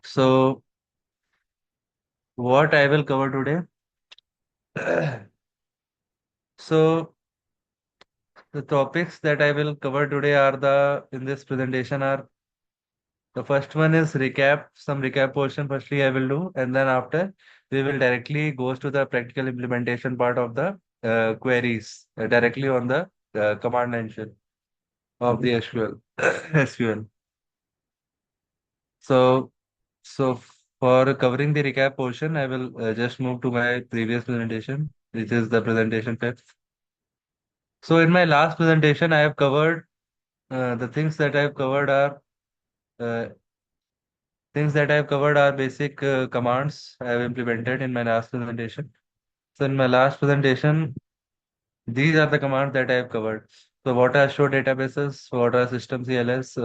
So what I will cover today. So the topics that I will cover today are in this presentation are the first one is some recap portion firstly I will do, and then after we will directly goes to the practical implementation part of the queries directly on the command engine of the SQL. SQL. So, so for covering the recap portion, I will just move to my previous presentation, which is the presentation fifth. So in my last presentation, I have covered the things that I have covered are uh, basic commands I have implemented in my last presentation. So in my last presentation, these are the commands that I have covered. So what are show databases, what are system CLS,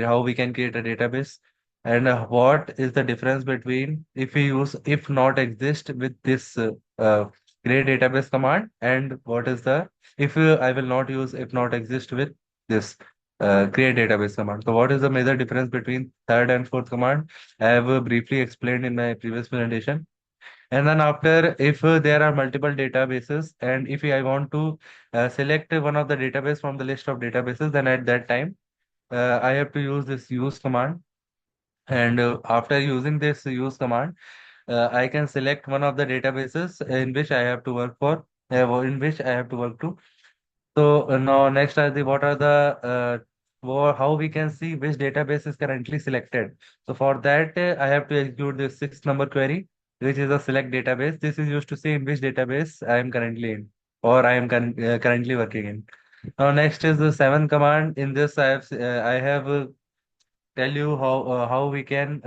how we can create a database, and what is the difference between if we use if not exist with this create database command, and what is the if I will not use if not exist with this create database command. So what is the major difference between third and fourth command? I have briefly explained in my previous presentation. And then after, if there are multiple databases, and if I want to select one of the database from the list of databases, then at that time, I have to use this use command. And after using this use command, I can select one of the databases in which I have to work for, in which I have to work to. So now next are the what are the how we can see which database is currently selected. So for that I have to execute this six number query, which is a select database. This is used to say in which database I am currently in, or I am currently working in. Now next is the seventh command. In this I have tell you how we can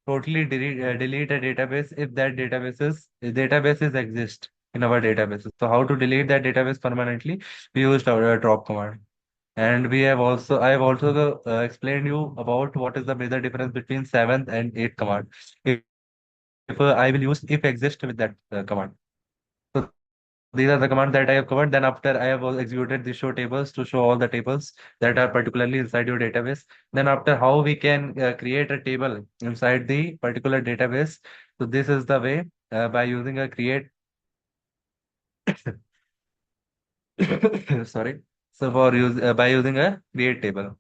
totally delete a database if that databases exist in our databases. So how to delete that database permanently? We used our drop command. And I have also explained you about what is the major difference between seventh and eighth command. If I will use if exist with that command. So these are the commands that I have covered. Then after I have executed the show tables to show all the tables that are particularly inside your database. Then after how we can create a table inside the particular database. So this is the way by using a create. Sorry. So for use by using a create table.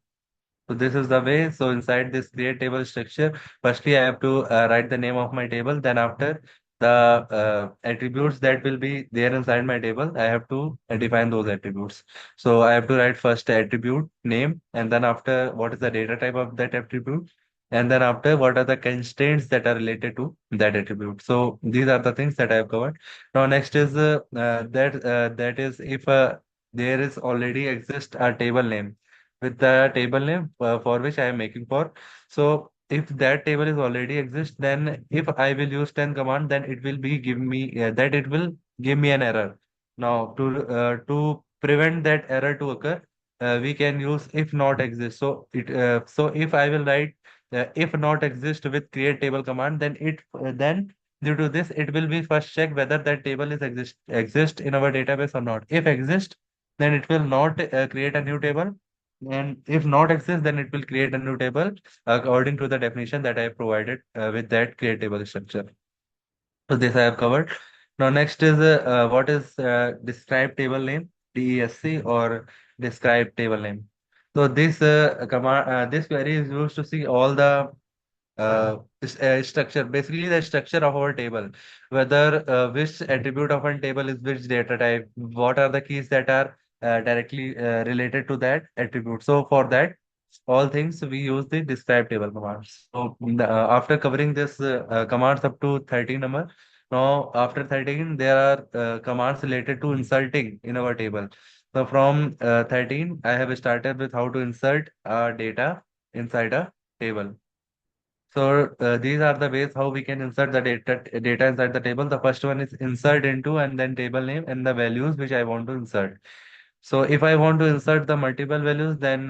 So this is the way. So inside this create table structure, firstly I have to write the name of my table. Then after the attributes that will be there inside my table, I have to define those attributes. So I have to write first attribute name, and then after what is the data type of that attribute, and then after what are the constraints that are related to that attribute. So these are the things that I have covered. Now next is that is if there is already exist a table name with the table name for which I am making for. So if that table is already exist, then if I will use 10 command, then it will be give me that it will give me an error. Now to prevent that error to occur, we can use if not exist. So if I will write if not exist with create table command, then due to this it will be first check whether that table is exist in our database or not. If exist, then it will not create a new table, and if not exist, then it will create a new table according to the definition that I have provided with that create table structure. So this I have covered. Now next is what is describe table name, DESC, or describe table name. So this query is used to see all the structure, basically the structure of our table, whether which attribute of a table is which data type, what are the keys that are directly related to that attribute. So for that, all things we use the describe table commands. So after covering this commands up to 13 number, now after 13 there are commands related to inserting in our table. So from 13, I have started with how to insert data inside a table. So these are the ways how we can insert the data inside the table. The first one is insert into and then table name and the values which I want to insert. So if I want to insert the multiple values, then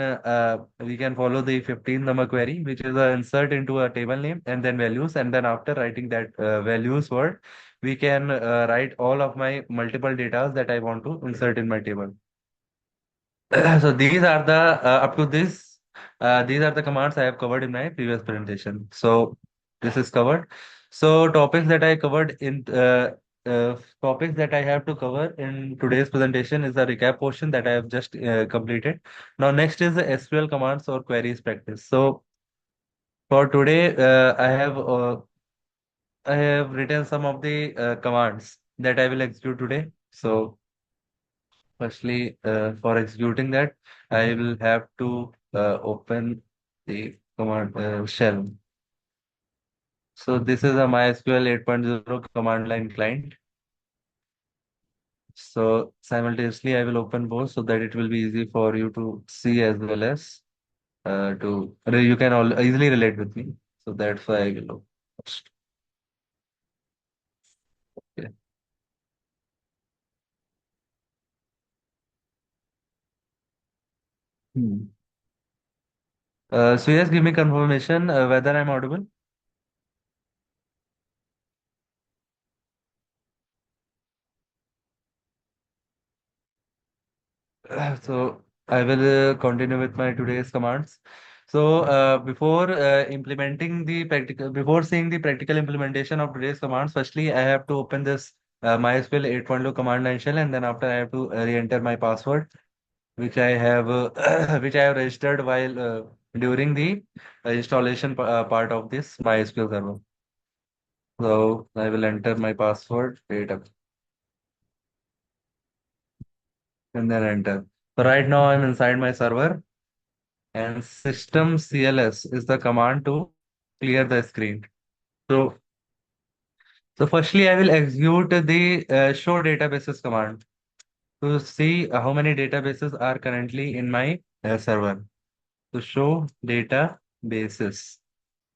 we can follow the 15 number query, which is a insert into a table name and then values. And then after writing that values word, we can write all of my multiple data that I want to insert in my table. So these are the up to this these are the commands I have covered in my previous presentation. So this is covered. So topics that I have to cover in today's presentation is the recap portion that I have just completed. Now next is the SQL commands or queries practice. So for today I have written some of the commands that I will execute today. So firstly, for executing that, I will have to open the command shell. So this is a MySQL 8.0 command line client. So simultaneously, I will open both so that it will be easy for you to see as well as you can all easily relate with me. So that's why I will open first. Okay. Hmm. So yes, give me confirmation whether I'm audible. So I will continue with my today's commands. So before seeing the practical implementation of today's commands, firstly I have to open this MySQL 8.0 command line shell, and then after I have to re-enter my password, which I have which I have registered while during the installation part of this MySQL server. So I will enter my password, data, and then enter. So right now I'm inside my server. And system CLS is the command to clear the screen. So, so firstly, I will execute the show databases command to see how many databases are currently in my server. To show databases,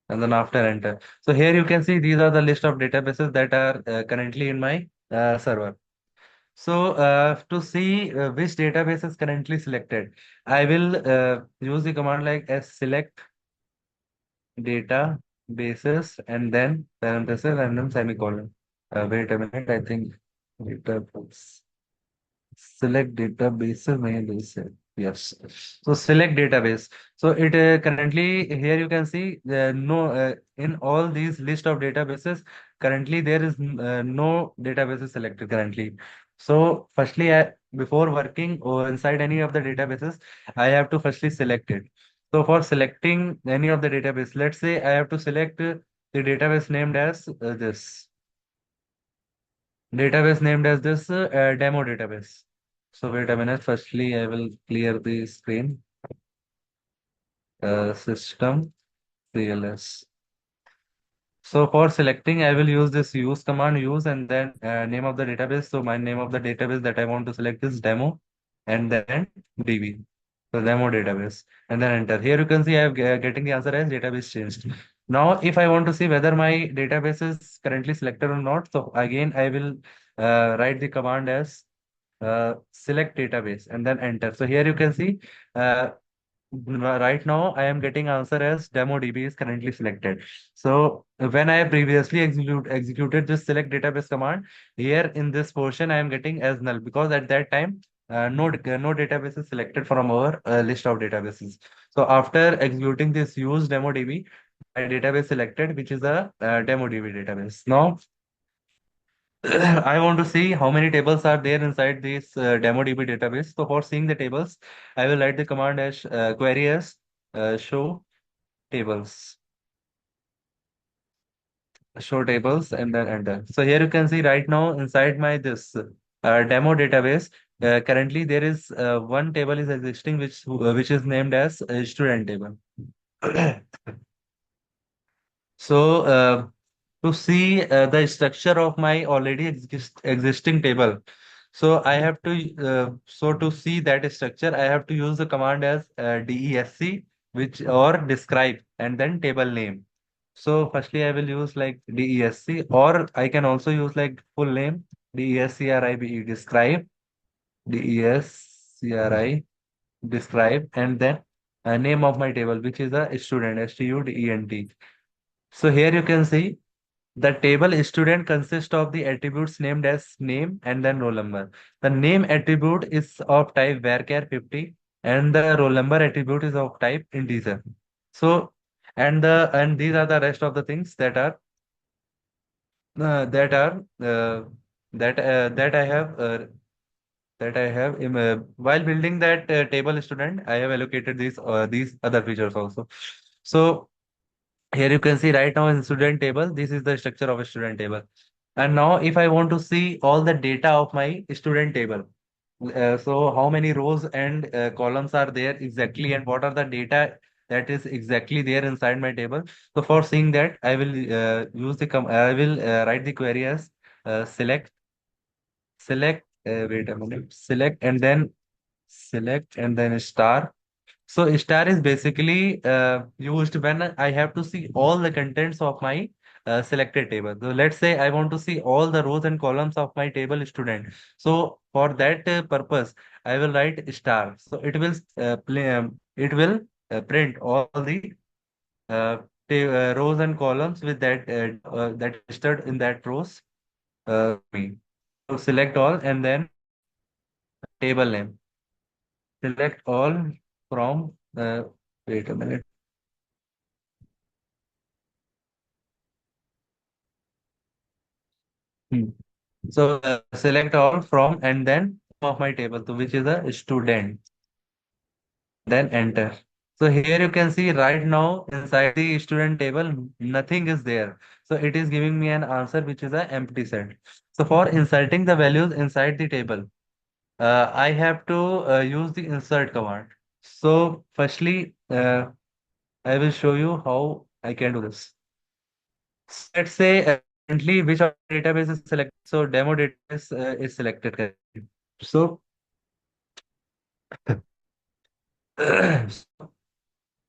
and then after enter. So here you can see these are the list of databases that are currently in my server. So to see which database is currently selected, I will use the command like as select data bases and then parenthesis and then semicolon. Wait a minute, I think database. Select databases, maybe say yes. So select database. So it currently here you can see no in all these list of databases currently there is no databases selected currently. So firstly, before working or inside any of the databases, I have to firstly select it. So for selecting any of the database, let's say I have to select the database named as this demo database. So wait a minute. Firstly, I will clear the screen. System CLS. So for selecting, I will use this use command, use, and then name of the database. So my name of the database that I want to select is demo, and then DB. So demo database, and then enter. Here you can see I am getting the answer as database changed. Now, if I want to see whether my database is currently selected or not, so again I will write the command as select database and then enter. So here you can see uh, right now I am getting answer as demo DB is currently selected. So when I previously executed this select database command, here in this portion I am getting as null because at that time no database is selected from our list of databases. So after executing this use demo DB, my database selected, which is a demo DB database. Now I want to see how many tables are there inside this DemoDB database. So for seeing the tables, I will write the command as query as show tables, and then enter. So here you can see right now inside my this demo database, currently there is one table is existing which is named as student table. So to see the structure of my already existing table. So I have to so to see that structure, I have to use the command as desc, which or describe and then table name. So firstly, I will use like desc, or I can also use like full name describe, descri describe, and then name of my table, which is a student, student. So here you can see the table student consists of the attributes named as name and then roll number. The name attribute is of type varchar 50 and the roll number attribute is of type integer. So and these are the rest of the things that are that I have while building that table student, I have allocated these other features also. So here you can see right now in student table, this is the structure of a student table. And now if I want to see all the data of my student table, so how many rows and columns are there exactly and what are the data that is exactly there inside my table. So for seeing that, I will I will write the query as wait a minute, select and then star. So star is basically used when I have to see all the contents of my selected table. So let's say I want to see all the rows and columns of my table student. So for that purpose, I will write star. So it will print all the rows and columns with that registered in that rows. Me. So select all and then table name. Select all from wait a minute. Hmm. So select all from and then of my table, so which is a student, then enter. So here you can see right now inside the student table, nothing is there. So it is giving me an answer which is a empty set. So for inserting the values inside the table, I have to use the insert command. So firstly, I will show you how I can do this. So let's say currently which of the database is selected. So demo database is selected currently. So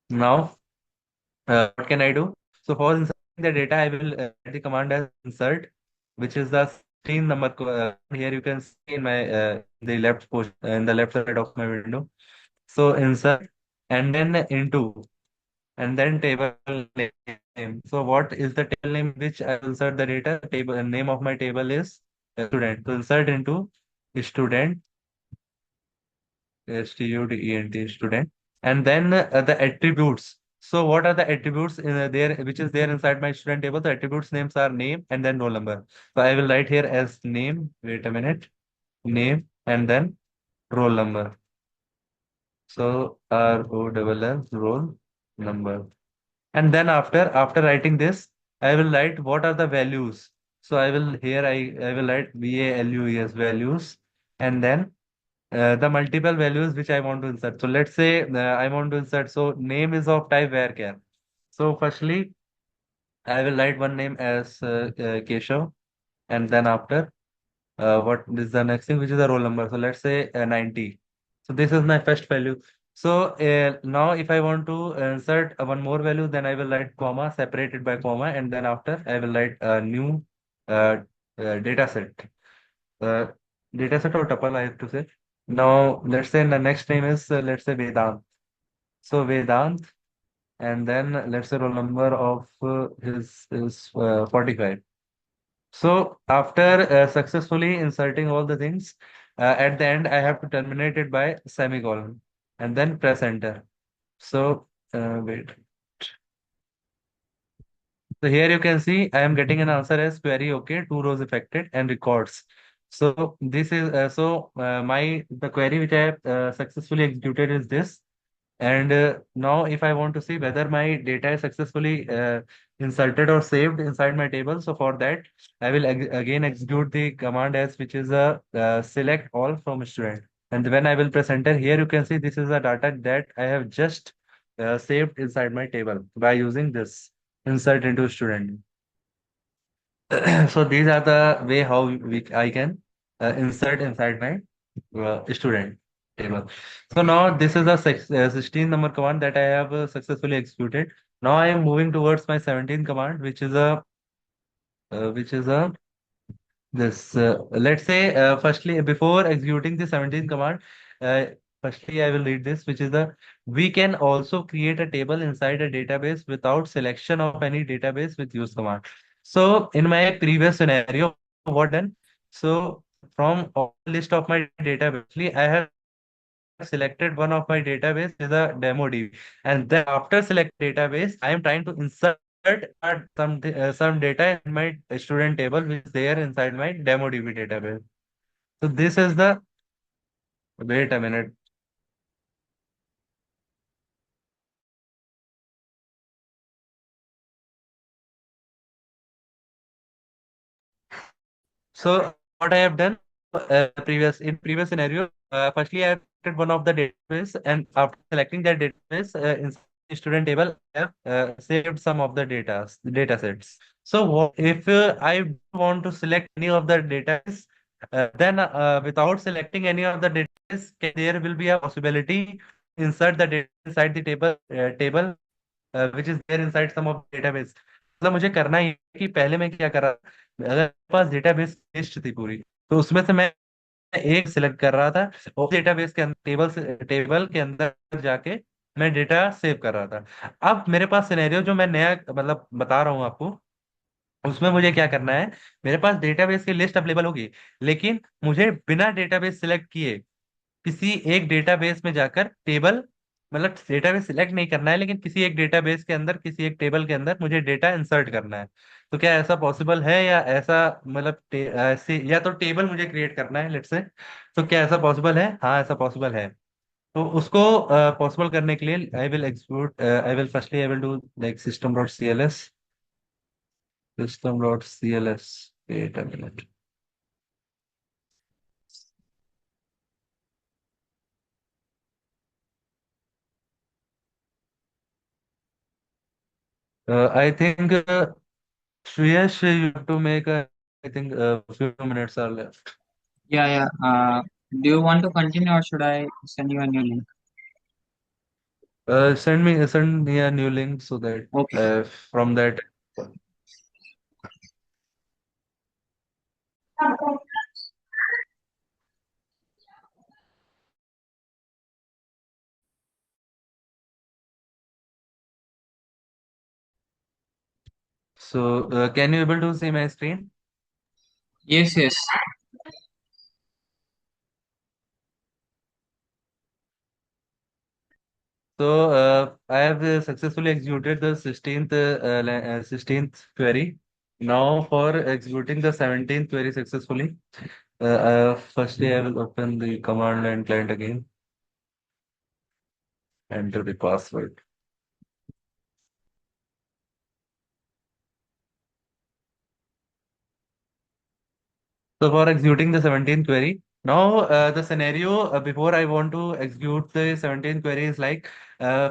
now what can I do? So for inserting the data, I will write the command as insert, which is the 16 number. Here you can see in my the left portion in the left side of my window. So insert and then into and then table name. So what is the table name which I will insert the data? Table name of my table is student. So insert into student, student, and then the attributes. So what are the attributes there which is there inside my student table? The attributes names are name and then roll number. So I will write here as name. Wait a minute, name and then roll number. So ROLL roll number. And then after writing this, I will write what are the values. So I will write values values, and then the multiple values which I want to insert. So let's say I want to insert. So name is of type varchar. So firstly, I will write one name as Keshav, and then after what is the next thing, which is the roll number. So let's say 90. So this is my first value. So now if I want to insert one more value, then I will write comma separated by comma, and then after I will write a new uh, data set. Uh, Data set or tuple, I have to say. Now let's say the next name is let's say Vedant. So Vedant, and then let's say roll number of his is 45. So after successfully inserting all the things, at the end I have to terminate it by semicolon and then press enter. So wait. So here you can see I am getting an answer as query okay, two rows affected and records. So this is my the query which I have successfully executed is this. And now, if I want to see whether my data is successfully inserted or saved inside my table, so for that, I will again execute the command as which is a select all from student. And when I will press enter, here you can see this is the data that I have just saved inside my table by using this insert into student. So these are the way how I can insert inside my student table. So now this is a 16 number command that I have successfully executed. Now I am moving towards my 17 command, which is a this let's say firstly before executing the 17 command, uh, firstly I will read this, which is the we can also create a table inside a database without selection of any database with use command. So in my previous scenario, what done? So from all list of my database, actually, I have selected one of my database is a demo DB, and then after select database, I am trying to insert some data in my student table which is there inside my demo DB database. So this is the wait a minute. So what I have done previous scenario, firstly I have selected one of the database, and after selecting that database in student table, I have saved some of the data sets. So what if I don't want to select any of the database, then without selecting any of the database, there will be a possibility to insert the data inside the table which is there inside some of database. मतलब मुझे करना ही है कि पहले मैं क्या कर रहा था, अगर मेरे पास डेटाबेस लिस्ट थी पूरी, तो उसमें से मैं एक सिलेक्ट कर रहा था और डेटाबेस के अंदर टेबल के अंदर जाके मैं डेटा सेव कर रहा था। अब मेरे पास सिनेरियो जो मैं नया मतलब बता रहा हूँ आपको, उसमें मुझे क्या करना है, मेरे पास डेटाबेस की लिस्ट अवेलेबल होगी, लेकिन मुझे बिना डेटाबेस सिलेक्ट किए किसी एक डेटाबेस में जाकर टेबल मतलब डेटाबेस सिलेक्ट नहीं करना है, लेकिन किसी एक डेटाबेस के अंदर किसी एक टेबल के अंदर मुझे डेटा इंसर्ट करना है। तो क्या ऐसा पॉसिबल है, या ऐसा मतलब ऐसे या तो टेबल मुझे क्रिएट करना है लेट्स से, तो क्या ऐसा पॉसिबल है? हाँ ऐसा पॉसिबल है। तो उसको पॉसिबल करने के लिए I will firstly I will do like system.cls wait a minute. I think Shreyash, you have to make I think a few minutes are left. Yeah, yeah. Do you want to continue or should I send you a new link? Send me a new link so that Okay. from that. So can you able to see my screen? Yes, yes. So I have successfully executed the 16th query. Now for executing the 17th query successfully, firstly I will open the command line client again, enter the password. So for executing the 17th query, Now, the scenario before I want to execute the 17th query is like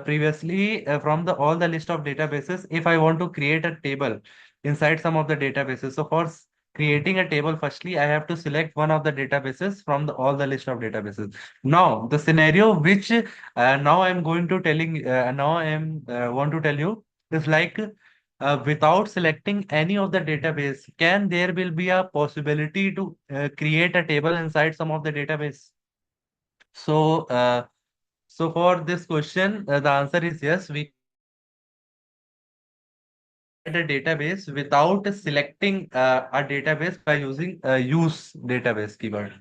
previously from the all the list of databases, if I want to create a table inside some of the databases. So for creating a table, firstly, I have to select one of the databases from the all the list of databases. Now, the scenario which now I'm going to telling now I am want to tell you is like without selecting any of the database, can there will be a possibility to create a table inside some of the database? So, so for this question, the answer is yes. We can inside a database without selecting a database by using use database keyword,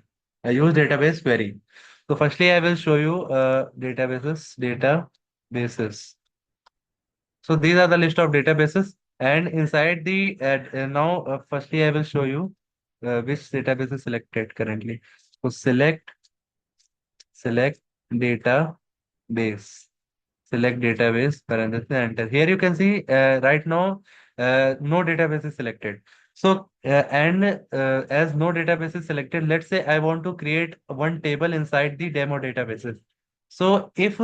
a use database query. So, firstly, I will show you databases. So these are the list of databases, and inside the now firstly I will show you which database is selected currently. So select database, select database, parenthesis, enter. Here you can see right now no database is selected. So and as no database is selected, let's say I want to create one table inside the demo databases. So if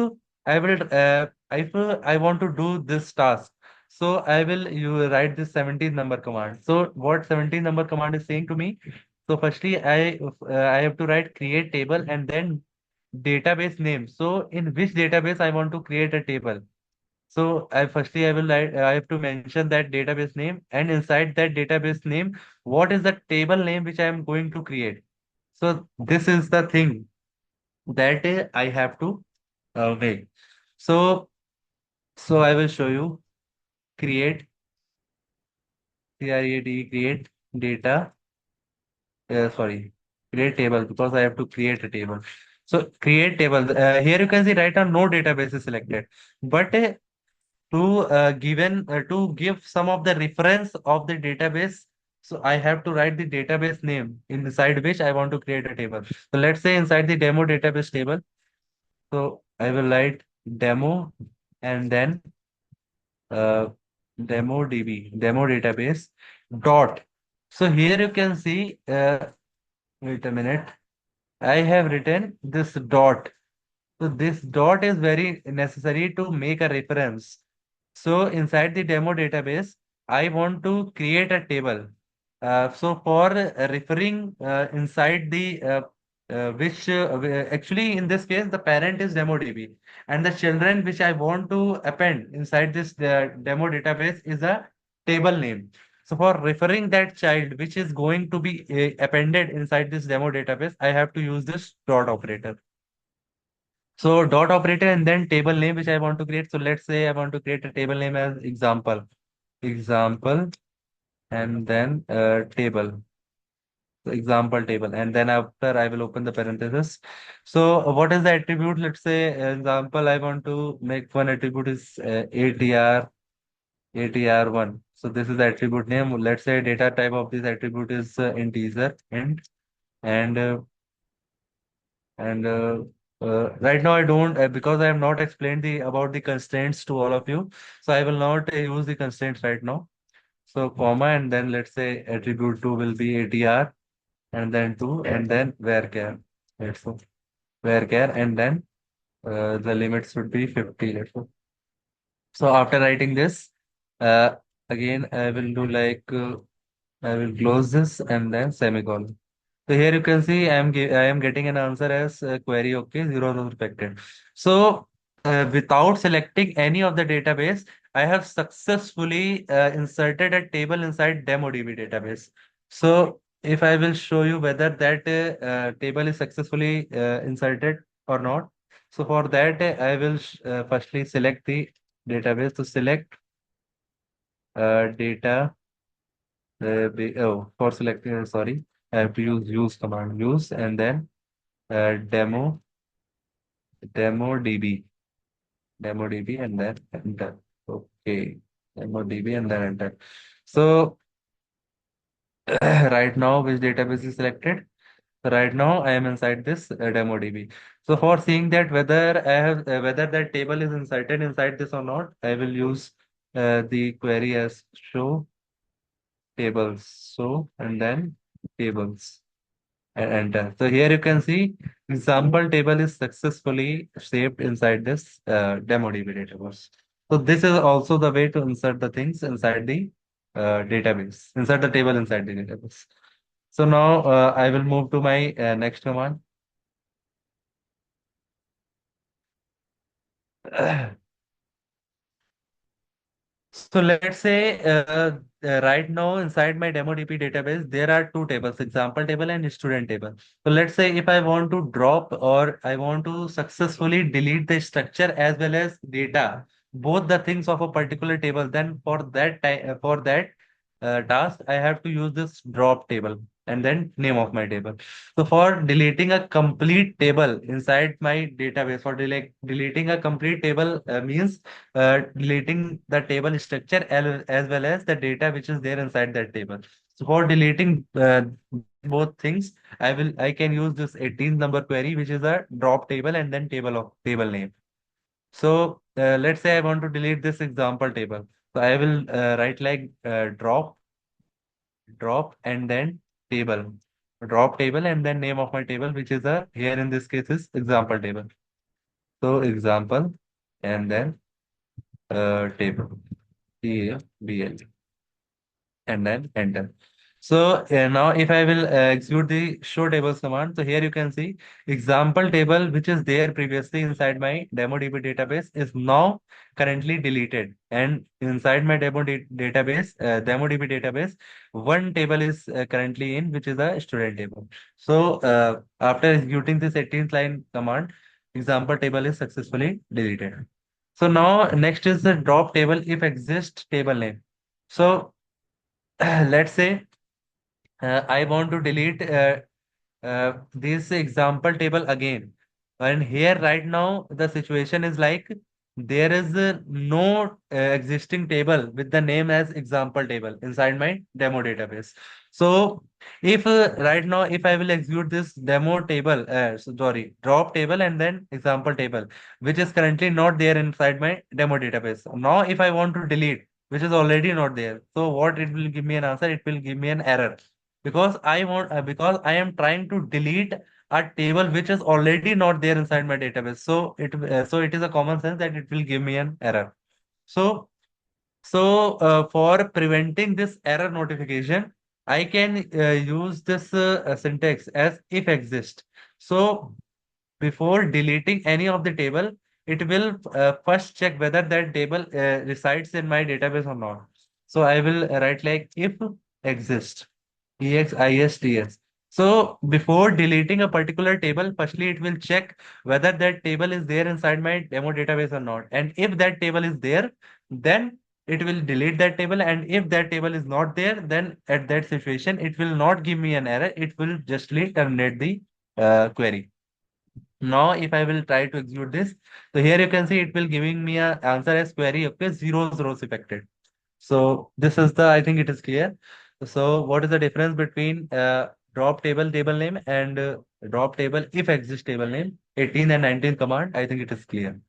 I want to do this task, so I will you write this 17 number command. So what 17 number command is saying to me? So firstly I have to write create table and then database name. So in which database I want to create a table. So I will write, I have to mention that database name, and inside that database name, what is the table name which I am going to create. So this is the thing that I have to make. So I will show you create create data sorry, create table because I have to create a table. So create table. Here you can see right now no database is selected, but to give some of the reference of the database. So I have to write the database name inside which I want to create a table. So let's say inside the demo database table. So I will write demo and then uh, demo database dot. So here you can see. Wait a minute. I have written this dot. So this dot is very necessary to make a reference. So inside the demo database, I want to create a table. So for referring inside the which actually in this case the parent is DemoDB and the children which I want to append inside this demo database is a table name. So for referring that child which is going to be appended inside this demo database, I have to use this dot operator. So dot operator and then table name which I want to create. So let's say I want to create a table name as example, and then table. So example table, and then after I will open the parenthesis. So what is the attribute? Let's say example I want to make one attribute is ATR1. So this is the attribute name. Let's say data type of this attribute is integer int, and And right now I don't because I have not explained the about the constraints to all of you. So I will not use the constraints right now. So comma and then let's say attribute two will be ATR and then two and then varchar. Let's say varchar and then the limit should be 50. Let's say. So after writing this, uh, again I will do like I will close this and then semicolon. So here you can see I am getting an answer as query okay, zero rows respected. So without selecting any of the database, I have successfully inserted a table inside DemoDB database. So if I will show you whether that table is successfully inserted or not. So for that, I will firstly select the database. To select data for selecting, sorry, I have to use command use and then demo db db and then enter. Okay, demo db and then enter. So right now, which database is selected? So right now, I am inside this demo db. So for seeing that whether I have whether that table is inserted inside this or not, I will use the query as show tables. So and then tables. and enter. So here you can see example table is successfully saved inside this DemoDB database. So this is also the way to insert the things inside the database, insert the table inside the database. So now I will move to my next command. So let's say right now inside my DemoDB database, there are two tables, example table and student table. So let's say if I want to drop or I want to successfully delete the structure as well as data, both the things of a particular table, then for that task, I have to use this drop table and then name of my table. So for deleting a complete table inside my database, for deleting a complete table means deleting the table structure as well as the data which is there inside that table. So for deleting both things, I can use this 18th number query, which is a drop table and then table name. So let's say I want to delete this example table. So I will write like drop and then table, drop table and then name of my table, which is a here in this case is example table. So example and then table. TABL and then enter. So now if I will execute the show tables command, so here you can see example table which is there previously inside my DemoDB database is now currently deleted, and inside my DemoDB database, one table is currently in, which is a student table. So after executing this 18th line command, example table is successfully deleted. So now next is the drop table if exist table name. So let's say I want to delete this example table again. And here right now the situation is like there is no existing table with the name as example table inside my demo database. So if right now if I will execute this demo table, sorry, drop table and then example table, which is currently not there inside my demo database. Now if I want to delete, which is already not there, so what it will give me an answer? It will give me an error because I am trying to delete a table which is already not there inside my database. So it is a common sense that it will give me an error. So for preventing this error notification, I can use this syntax as if exist. So before deleting any of the table, it will first check whether that table resides in my database or not. So I will write like if exist. EXISTS. So before deleting a particular table, firstly it will check whether that table is there inside my demo database or not. And if that table is there, then it will delete that table. And if that table is not there, then at that situation, it will not give me an error. It will justly terminate the query. Now, if I will try to execute this, so here you can see it will giving me a answer as query. Okay, zero rows affected. So this is the, I think it is clear. So what is the difference between drop table name and drop table if exist table name? 18 and 19 command. I think it is clear.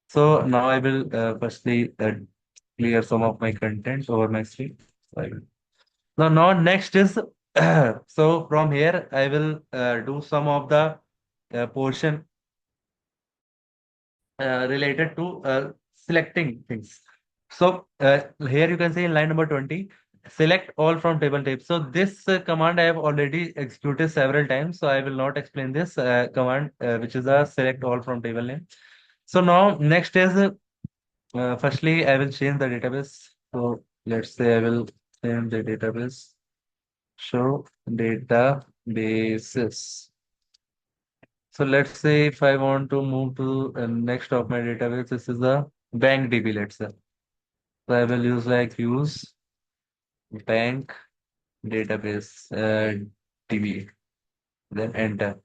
So now I will firstly clear some of my content over my screen. So now next is so from here I will do some of the portion related to selecting things. So here you can see in line number 20, select all from table type. So this command I have already executed several times, so I will not explain this command, which is a select all from table name. So now next is firstly I will change the database. So let's say I will change the database. Show databases. So let's say if I want to move to next of my database, this is the bank DB, let's say. So I will use like use bank database DB, then enter.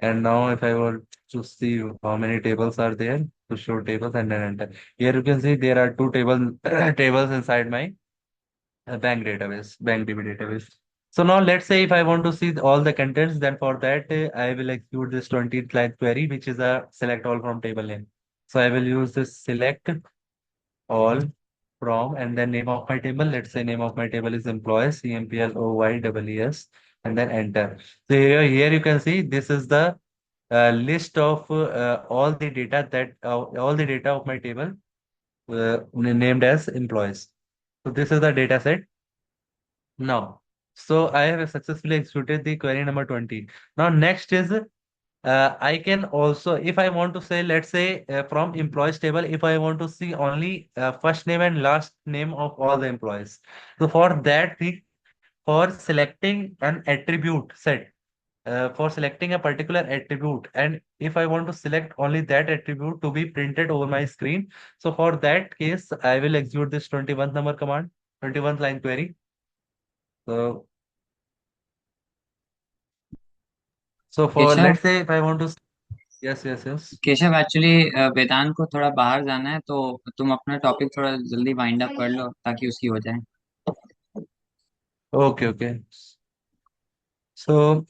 And now if I want to see how many tables are there, to show tables and then enter. Here you can see there are two tables inside my bank DB database. So now let's say if I want to see all the contents, then for that I will execute this 20th line query, which is a select all from table name. So I will use this select all from and then name of my table. Let's say name of my table is employees, EMPLOYEES. and then enter. So here you can see this is the list of all the data of my table named as employees. So this is the data set now. So I have successfully executed the query number 20. Now next is I can also, if I want to say, let's say from employees table, if I want to see only first name and last name of all the employees. So for that thing, for selecting an attribute set, for selecting a particular attribute, and if I want to select only that attribute to be printed over my screen, so for that case, I will execute this 21th number command, 21th line query. So, so for Keshav let's say if I want to, yes, yes, yes. Keshav actually Vedant को थोड़ा बाहर जाना है, तो तुम अपना topic थोड़ा जल्दी वाइंड अप कर लो ताकि उसकी हो जाए। Okay, okay. So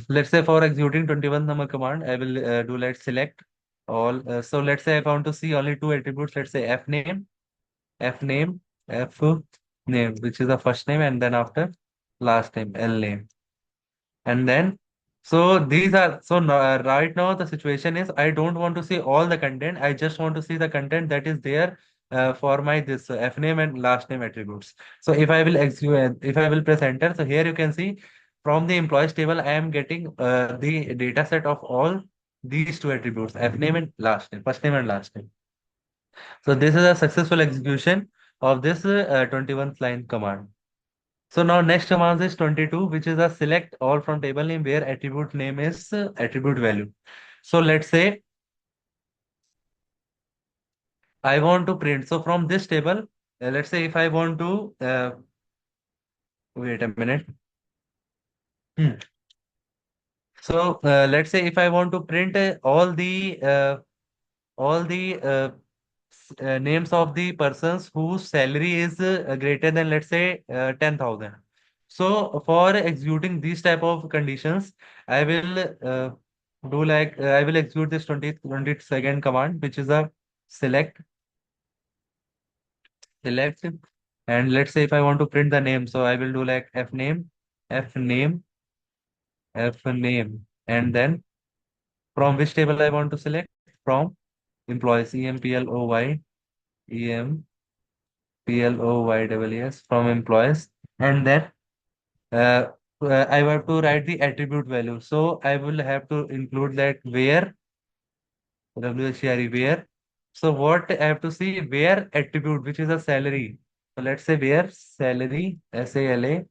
let's say for executing 21st number command, I will do let's select all. So let's say I want to see only two attributes. Let's say F name, F name, which is the first name, and then after last name, L name. And then, so these are, so right now the situation is I don't want to see all the content. I just want to see the content that is there for my this F name and last name attributes. So if I will execute, if I will press enter, so here you can see from the employees table, I am getting the data set of all these two attributes, F name and last name, first name and last name. So this is a successful execution of this 21st line command. So now next command is 22, which is a select all from table name where attribute name is attribute value. So let's say I want to print. So from this table, let's say if I want to, wait a minute. Hmm. So let's say if I want to print all the names of the persons whose salary is greater than let's say 10,000. So for executing these type of conditions, I will do like I will execute this 22nd command, which is a select select, and let's say if I want to print the name, so I will do like f name f name, and then from which table I want to select, from employees, employees from employees, and then uh, I have to write the attribute value. So I will have to include that where where. So what I have to see where attribute, which is a salary. So let's say where salary SALARY,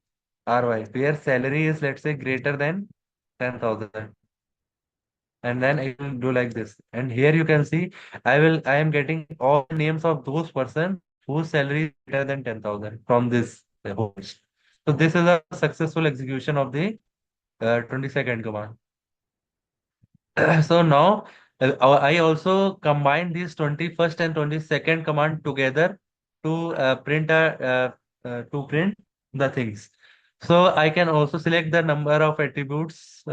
where salary is let's say greater than 10,000. And then I will do like this. And here you can see I am getting all the names of those persons whose salary is greater than 10,000 from this whole list. So this is a successful execution of the 22nd command. So now I also combine these 21st and 22nd command together to to print the things. So I can also select the number of attributes.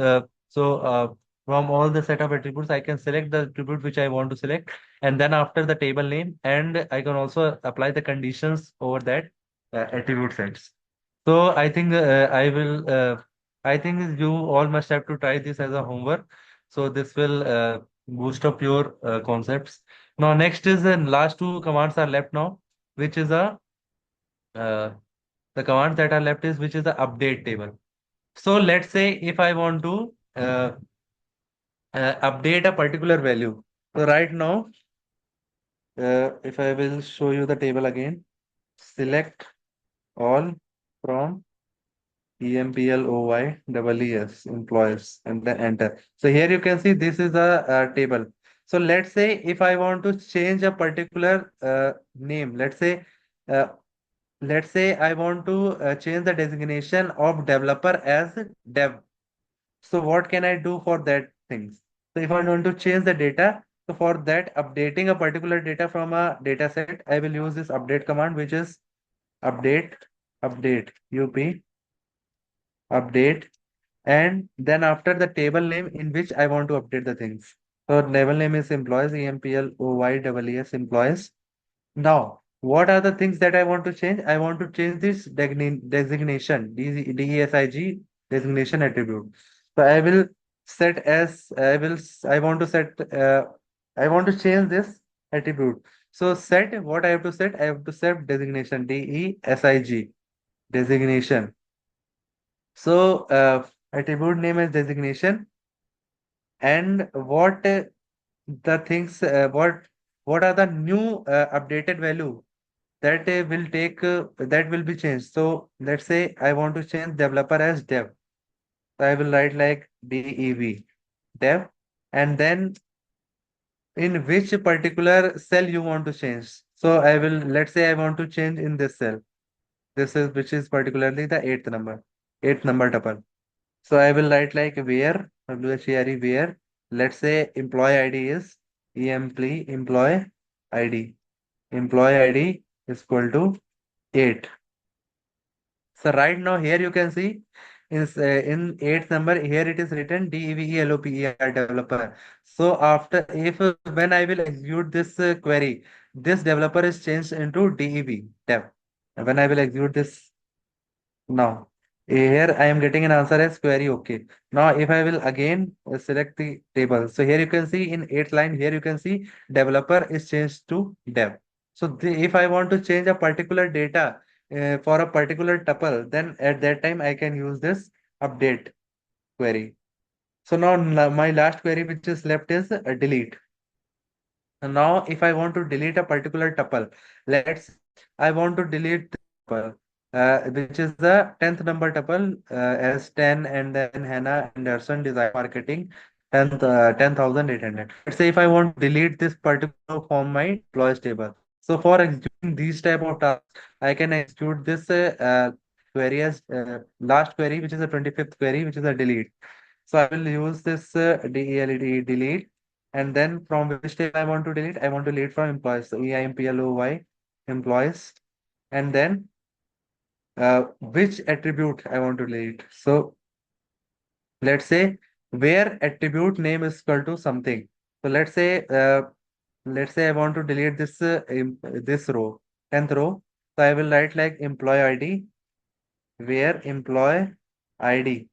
From all the set of attributes, I can select the attribute which I want to select, and then after the table name, and I can also apply the conditions over that attribute sets. So I think I think you all must have to try this as a homework. So this will boost up your concepts. Now next is the last two commands are left now, which is uh, the commands that are left is which is the update table. So let's say if I want to update a particular value. So right now, if I will show you the table again, select all from EMPLOYEES employers and then enter. So here you can see this is a table. So let's say if I want to change a particular name, uh, let's say I want to change the designation of developer as dev. So what can I do for that things? So if I want to change the data, so for that updating a particular data from a data set, I will use this update command, which is update update, and then after the table name in which I want to update the things. So table name is employees, EMPLOYEES employees. Now, what are the things that I want to change? I want to change this designation, DESIG designation attribute. So I will set as I want to set I want to change this attribute. So set what I have to set? I have to set designation DESIG designation. So attribute name is designation, and what the things what are the new updated value that will take that will be changed. So let's say I want to change developer as dev. So I will write like dev dev, and then in which particular cell you want to change. So I will, let's say I want to change in this cell. This is which is particularly the eighth number tuple. So I will write like where where, let's say employee ID is employee ID is equal to 8. So right now here you can see in eighth number here it is written developer developer. So after if when I will execute this query, this developer is changed into dev. When I will execute this now, here I am getting an answer as query. Okay. Now, if I will again select the table, so here you can see in eighth line, here you can see developer is changed to dev. So if I want to change a particular data for a particular tuple, then at that time I can use this update query. So now my last query which is left is delete. And now, if I want to delete a particular tuple, let's say I want to delete the tuple, which is the 10th number tuple as 10 and then Hannah Anderson Design Marketing 10,800. Let's say if I want to delete this particular from my employees table. So for executing these type of tasks, I can execute this query as last query, which is the 25th query, which is a delete. So I will use this delete, and then from which table I want to delete? I want to delete from employees. So EIMPLOY employees, and then which attribute I want to delete. So let's say where attribute name is equal to something. So let's say I want to delete this this row, 10th row. So I will write like employee ID where employee ID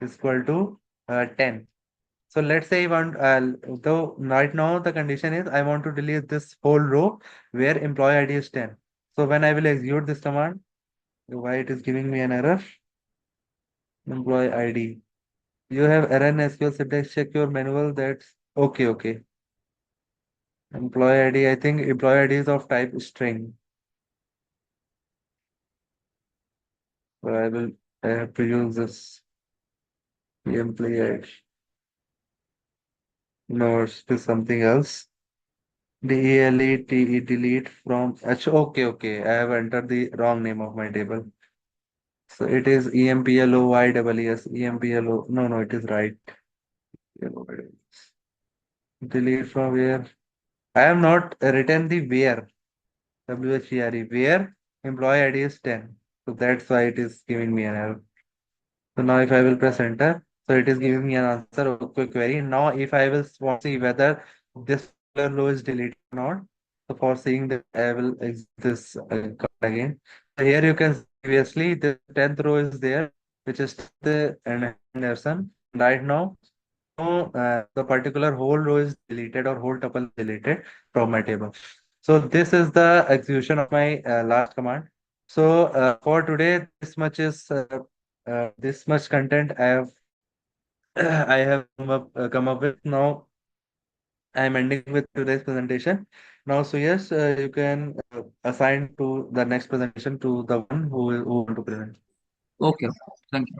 is equal to 10. So let's say I want, though right now the condition is I want to delete this whole row where employee ID is 10. So when I will execute this command, why it is giving me an error? Employee ID. You have error in SQL syntax. Check your manual. That's okay. Okay. Employee ID. I think employee ID is of type string. So I have to use this employee ID. No, it is something else. DELETE delete from. Okay. Okay. I have entered the wrong name of my table. So it is EMPLOYEES, EMPLO. No, no, it is right. Delete from where? I have not written the where, where employee ID is 10. So that's why it is giving me an error. So now if I will press enter, so it is giving me an answer of quick query. Now if I will want to see whether this particular row is deleted or not, so for seeing that I will exit this card again. So here you can see previously the 10th row is there, which is the and Anderson. Right now, no, the particular whole row is deleted or whole tuple is deleted from my table. So this is the execution of my last command. So for today, this much content I have I have come up with. Now I am ending with today's presentation. Now, so yes, you can assign to the next presentation to the one who want to present. Okay, thank you.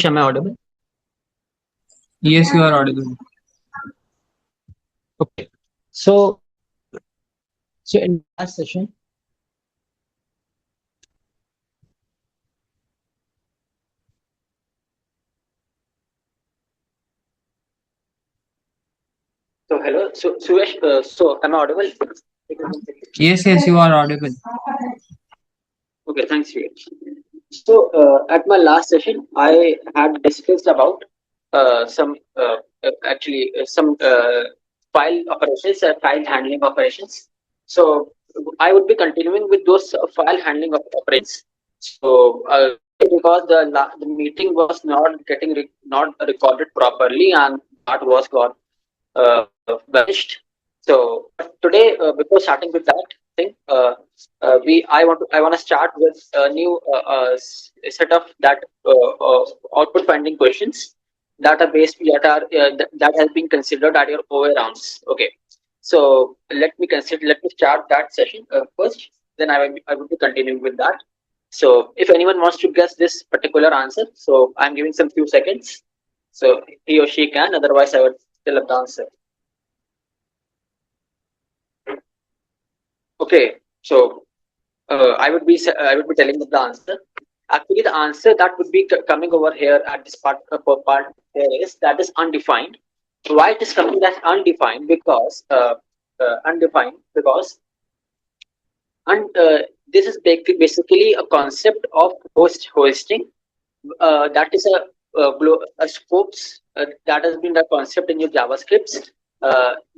Am I audible? Yes, you are audible. Okay. So, so in the last session, Hello. So, Suresh, so am I audible? Yes, you are audible. Okay, thanks, Suresh. So, at my last session, I had discussed about some file operations, file handling operations. So, I would be continuing with those file handling operations. So, because the meeting was not getting not recorded properly, and that was got vanished. So today, before starting with that thing, we I want to start with a new set of that output finding questions that are based that has been considered at your OA rounds. Okay, so let me start that session first. Then I will be continuing with that. So if anyone wants to guess this particular answer, so I'm giving some few seconds. So he or she can. Otherwise, I would tell up the answer. Okay, so I would be telling them the answer. Actually, the answer that would be coming over here at this part here is that is undefined. Why it is coming as undefined? Because undefined because this is basically a concept of hosting. That is a scopes that has been the concept in your JavaScripts.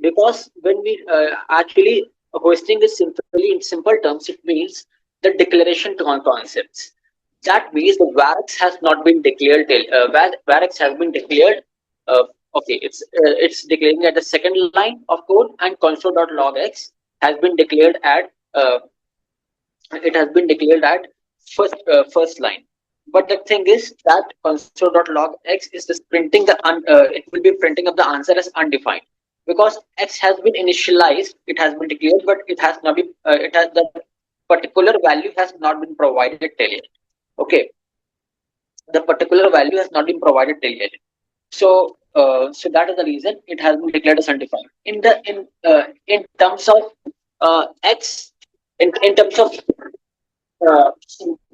Because when we actually hosting is simply in simple terms, it means the declaration concepts. That means the varix has not been declared till varix has been declared. Uh, okay, it's declaring at the second line of code, and console.logx has been declared at it has been declared at first line. But the thing is that console.logx is just printing it will be printing up the answer as undefined, because x has been initialized, it has been declared, but it has not been it has the particular value has not been provided till yet. Okay, the particular value has not been provided till yet. So that is the reason it has been declared as undefined. In terms of x, in terms of uh,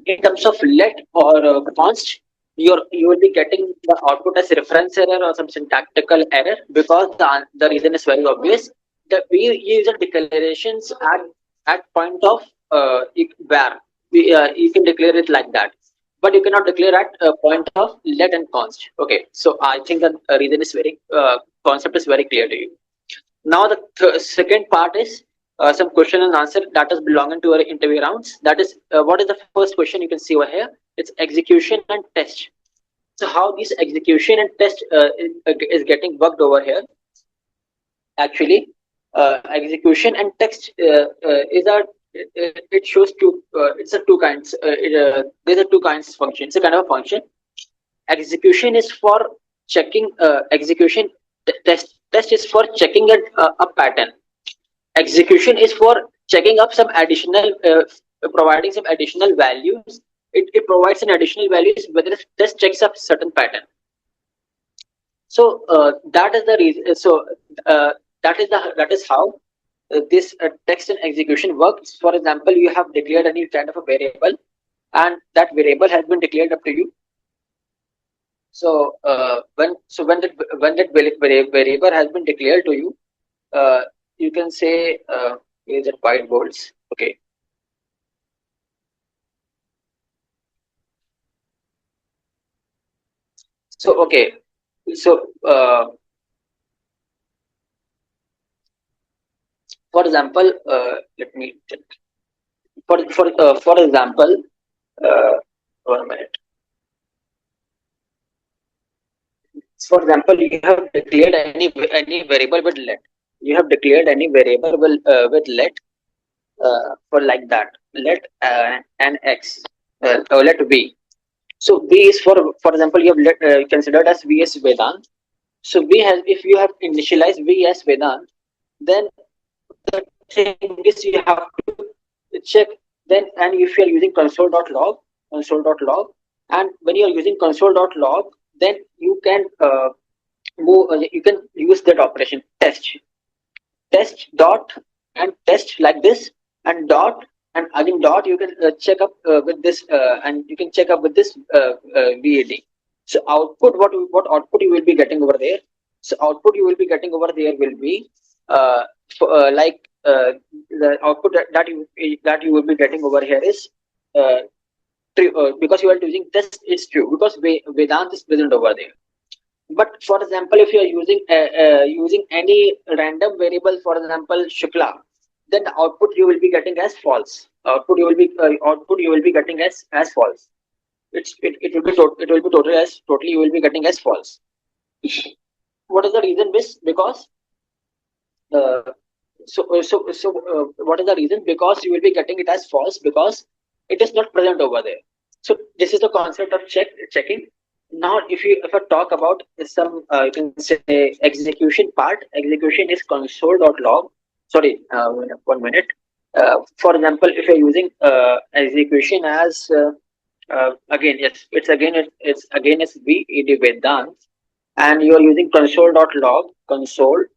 in terms of let or const, you will be getting the output as reference error or some syntactical error, because the reason is very obvious. That we use the declarations at point of where you can declare it like that, but you cannot declare at point of let and const. Okay, so I think the reason is very concept is very clear to you. Now the second part is some question and answer that is belonging to our interview rounds. That is, what is the first question you can see over here? It's execution and test. So how this execution and test is getting worked over here? Actually, execution and text is a it shows two. It's a two kinds. There's a two kinds of function. It's a kind of a function. Execution is for checking execution. Test is for checking a pattern. Execution is for checking up some additional providing some additional values. It provides an additional values whether it just checks up certain pattern. So that is the reason. So uh, that is how this text and execution works. For example, you have declared any kind of a variable, and that variable has been declared up to you. So when that variable has been declared to you, you can say is it white bolts? Okay. So okay. So for example, let me check. For example, uh, 1 minute. For example, you have declared any variable with let. You have declared any variable with let for like that. Let an x or let v. So v is for example you have considered as v as Vedant. So v has, if you have initialized v as Vedant, then the thing is you have to check then, and if you are using console.log, and when you are using console.log, then you can you can use that operation test dot and test like this, and dot, and again dot, you can check up with this and you can check up with this VAD. So output, what output you will be getting over there? So output you will be getting over there will be like the output that you will be getting over here is uh, true, because you are using test is true because Vedant is present over there. But for example, if you are using any random variable, for example, Shukla, then the output you will be getting as false. Output you will be getting as false. It will be it will be totally you will be getting as false. What is the reason? Because uh, what is the reason? Because you will be getting it as false because it is not present over there. So this is the concept of checking. Now, if I talk about some you can say execution part, execution is console.log. Sorry, 1 minute. For example, if you're using execution as again, yes, it's again it's Vedant, and you are using console.log, console.log.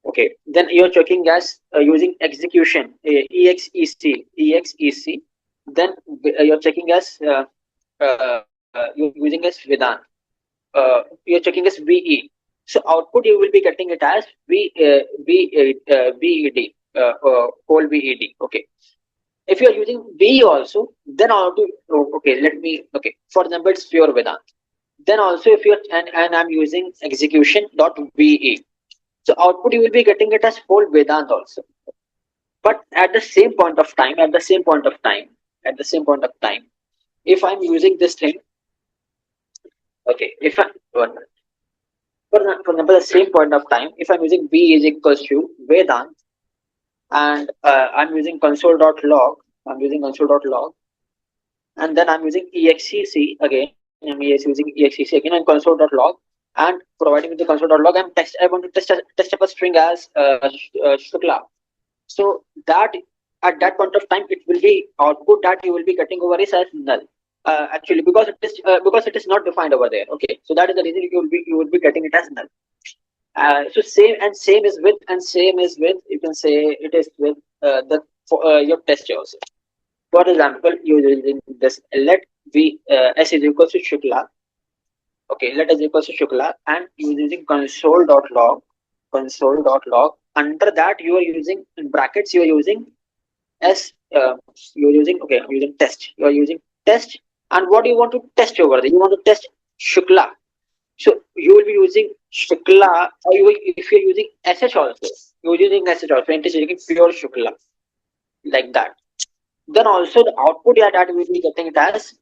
Okay, then you're checking as using execution exec. Then you're checking as you're using as Vedant. You're checking as VE. So output you will be getting it as VED, whole VED. Okay. If you are using VE also, then okay, okay. For example, it's pure Vedant. Then also if you're and I'm using execution.VE. So output you will be getting it as whole Vedant also. But at the same point of time, if I'm using this thing, okay, if I for example, the same point of time, if I'm using V is equals to Vedant and I'm using console.log, and then I'm using exec again, I'm using exec again and console.log and providing with the console.log, I want to test up a string as Shukla. So that at that point of time, it will be output that you will be getting over is as null. Actually, because it is not defined over there. Okay, so that is the reason you will be getting it as null. So same is with you can say it is with the your test also. For example, you're using this let v s is equals to Shukla. Okay, let s equals to Shukla, and you're using console.log. Under that, you are using in brackets. You are using as you're using okay. I'm using test. You are using test, and what do you want to test over there? You want to test Shukla. So you will be using Shukla, or if you're using SH also, you're using SH also. And it is using pure Shukla like that. Then also the output that we will be getting it as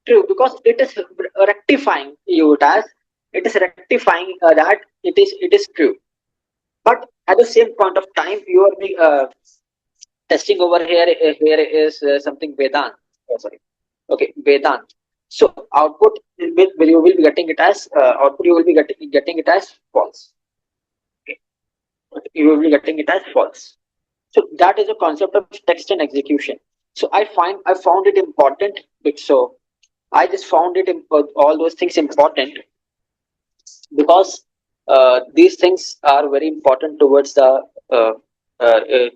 true because it is rectifying you as rectifying that it is true. But at the same point of time, you are testing over here. Here is something Vedant. Oh, sorry. Okay, Vedant. So output you will be getting it as output you will be getting it as false. Okay. You will be getting it as false. So that is a concept of text and execution. So I found it important. So I just found it all those things important because these things are very important towards the uh, uh,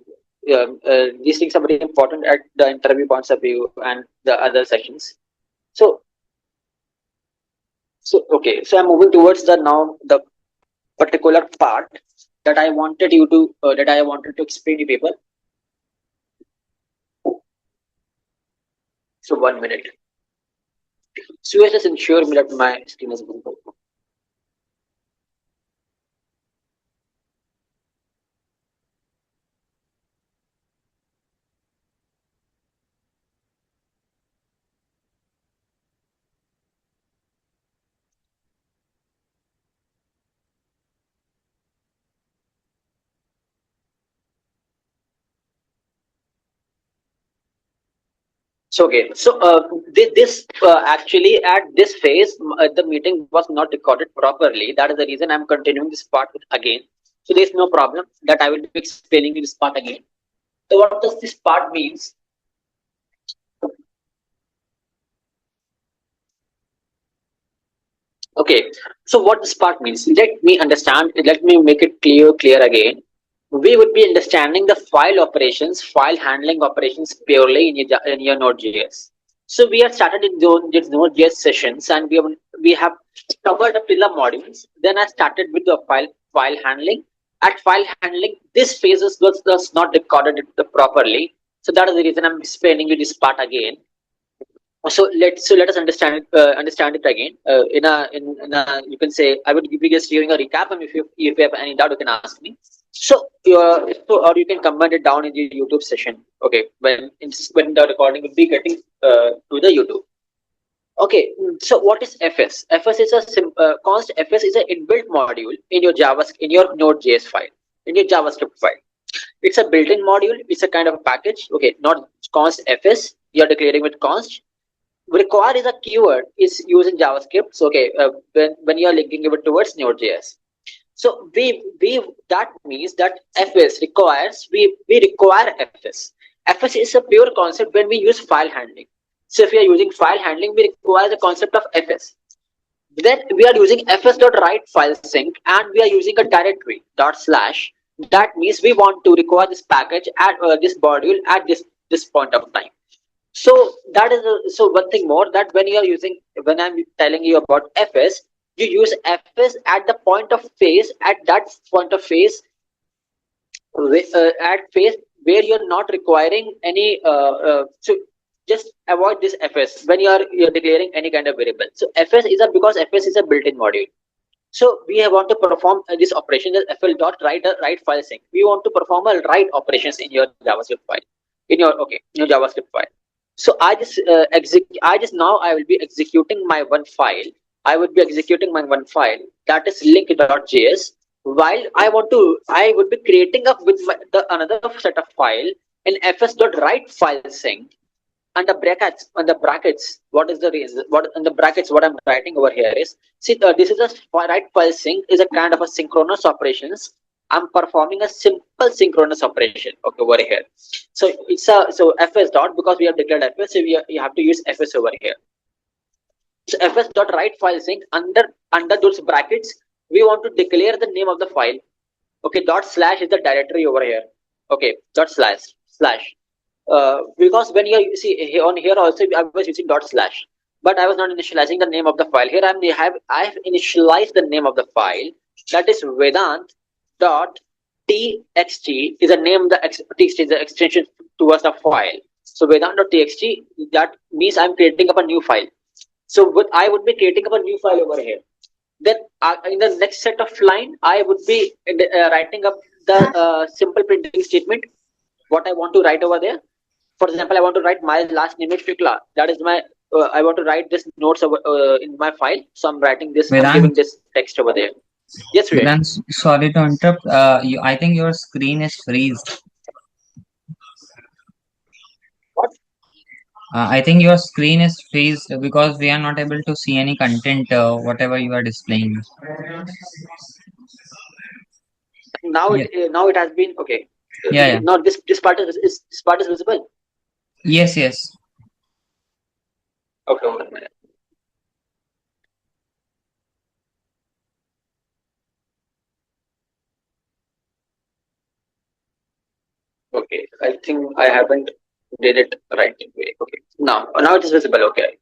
these things are very important at the interview points of view and the other sessions. So okay, so I'm moving towards the particular part that I wanted to explain to people. So 1 minute. So just ensure me that my screen is visible. So okay, so this actually at this phase the meeting was not recorded properly. That is the reason I'm continuing this part again. So there's no problem that I will be explaining this part again. So what does this part means? Okay, so what this part means? Let me understand. Let me make it clear again. We would be understanding the file operations, file handling operations purely in your Node.js. So we have started in these Node.js sessions, and we have covered up till the modules. Then I started with the file handling. At file handling, this phases was not recorded properly. So that is the reason I'm explaining you this part again. So let us understand it again. In a you can say I would be just giving a recap, and if you have any doubt, you can ask me. So or you can comment it down in the YouTube session. Okay, when the recording will be getting to the YouTube. Okay, so what is FS? FS is const FS is an inbuilt module in your in your Node.js file, in your JavaScript file. It's a built-in module. It's a kind of a package. Okay, not const FS. You are declaring with const. Require is a keyword is used in JavaScript. So okay, when you are linking it towards Node.js. So we that means that FS requires we require FS. FS is a pure concept when we use file handling. So if we are using file handling, we require the concept of FS. Then we are using fs.write file sync, and we are using a directory dot slash. That means we want to require this package at this module at this point of time. So that is so one thing more, that when I'm telling you about FS, you use FS at the point of phase, at that point of phase, at phase where you're not requiring any so just avoid this FS when you're declaring any kind of variable. So FS is because FS is a built-in module. So we want to perform this operation as fl.write file sync. We want to perform a write operations in your JavaScript file, in your JavaScript file. So I just now I will be executing my one file. I would be executing my one file, that is link.js. While I would be creating up with another set of file in fs.write file sync. And the brackets, what is the reason? What in the brackets? What I'm writing over here is, see, this is a write file sync is a kind of a synchronous operations. I'm performing a simple synchronous operation. Okay, over here. So it's a fs dot, because we have declared fs, so you have to use fs over here. So fs dot write file sync, under those brackets we want to declare the name of the file. Okay, dot slash is the directory over here. Okay, dot slash. Because when you see on here also I was using dot slash, but I was not initializing the name of the file. Here I've initialized the name of the file, that is Vedant dot txt is the name, the txt is the extension towards the file. So Vedant dot txt, that means I'm creating up a new file. So I would be creating up a new file over here. Then in the next set of line I would be writing up the simple printing statement, what I want to write over there. For example, I want to write my last name is Shukla. That is my I want to write this notes over, in my file. So I'm writing this. I'm giving this text over there. Yes, Vedant, sorry to interrupt. I think your screen is freezed. What? I think your screen is freezed because we are not able to see any content, whatever you are displaying. Now now it has been okay. Yeah. Now this part is visible. Yes. Okay, hold on a minute. Okay, I think I haven't did it right way. Okay, now it is visible. Okay,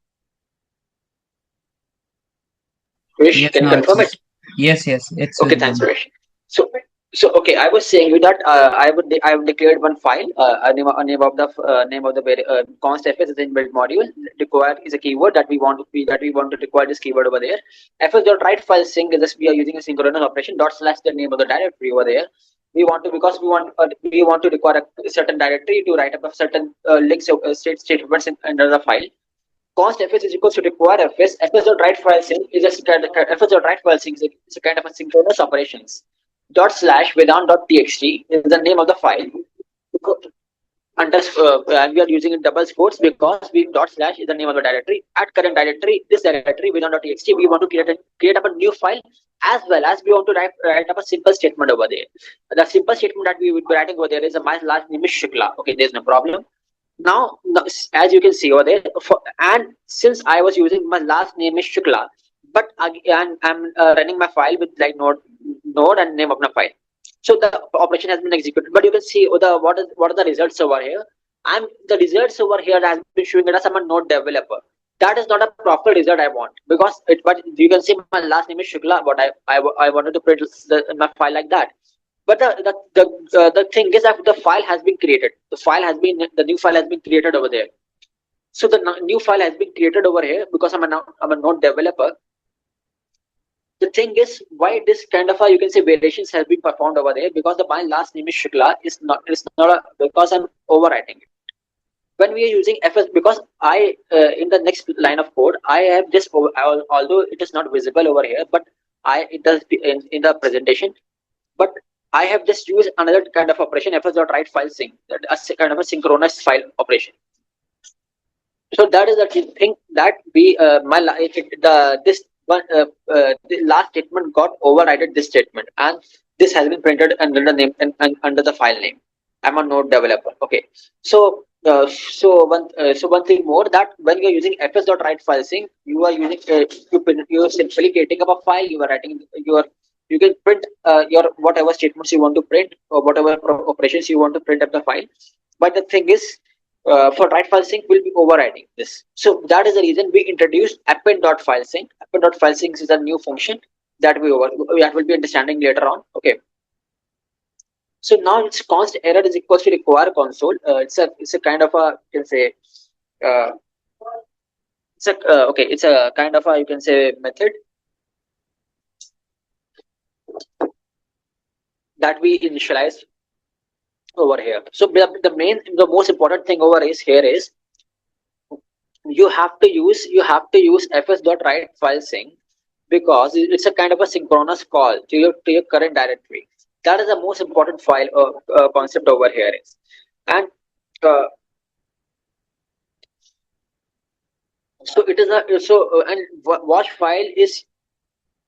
Wish, Yes, can you now confirm it? Yes, it's Okay, thanks, Wish. So okay, I was saying you that I have declared one file, a name of the const fs is inbuilt module. Required is a keyword that we want to require this keyword over there. Fs.write file sync is just we are using a synchronous operation. Dot slash the name of the directory over there. We want to require a certain directory to write up a certain links statements under the file. Const fs is equals to require fs. Fs.write file sync is fs.write file sync is a kind of a synchronous operations. Dot slash vedant.txt is the name of the file. And we are using double quotes because dot slash is the name of the directory. At current directory, this directory vedant.txt, we want to create up a new file, as well as we want to write up a simple statement over there. The simple statement that we would be writing over there is my last name is Shukla. Okay, there's no problem. Now, as you can see over there, and since I was using my last name is Shukla, but again I'm running my file with like node and name of my file. So the operation has been executed, but you can see what are the results over here. The results over here has been showing that I'm a node developer. that is not a proper result I want, because it, but you can see my last name is Shukla, but I wanted to print my file like that. But the thing is that the file has been created. The new file has been created over there. So the new file has been created over here because I'm a Node developer. The thing is, why this kind of you can say variations has been performed over there, because my last name is Shukla is not a, because I'm overwriting it. When we are using fs, because I in the next line of code I have this although it is not visible over here, but it does in the presentation, but I have just used another kind of operation, fs.write file sync, that a kind of a synchronous file operation. So that is the thing that we this one the last statement got overridden this statement, and this has been printed under the name and under the file name. I'm a Node developer. Okay, so so one thing more, that when you're using fs.write file sync, you are using you're simply creating up a file. You are writing you can print your whatever statements you want to print, or whatever operations you want to print up the file. But the thing is, for write file sync will be overriding this. So that is the reason we introduced append.file sync. Append.file sync is a new function that that will be understanding later on. Okay. So now it's const error is equals to require console. It's a kind of a, you can say uh, it's a kind of a, you can say, method that we initialize over here. So the most important thing over is you have to use fs.write file sync, because it's a kind of a synchronous call to your current directory. That is the most important file concept over here is. And uh, so it is a and watch file is,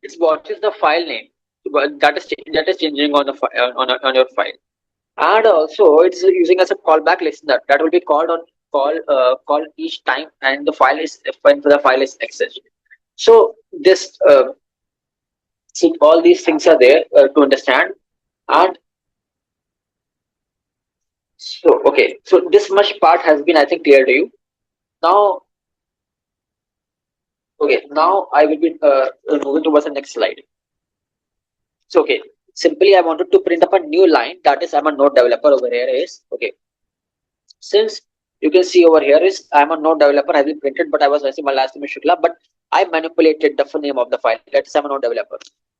it's what is the file name, that is changing on the on your file. And also it's using as a callback listener that will be called on call each time, and the file is, when the file is accessed. So this see, all these things are there to understand. And so okay, so this much part has been, I think, clear to you. Now okay, now I will be moving towards the next slide. So okay, simply I wanted to print up a new line, that is, I'm a Node developer over here is. Okay, since you can see over here is, I'm a Node developer has been printed, but I was writing my last name is Shukla, but I manipulated the full name of the file, that is, I'm a Node developer.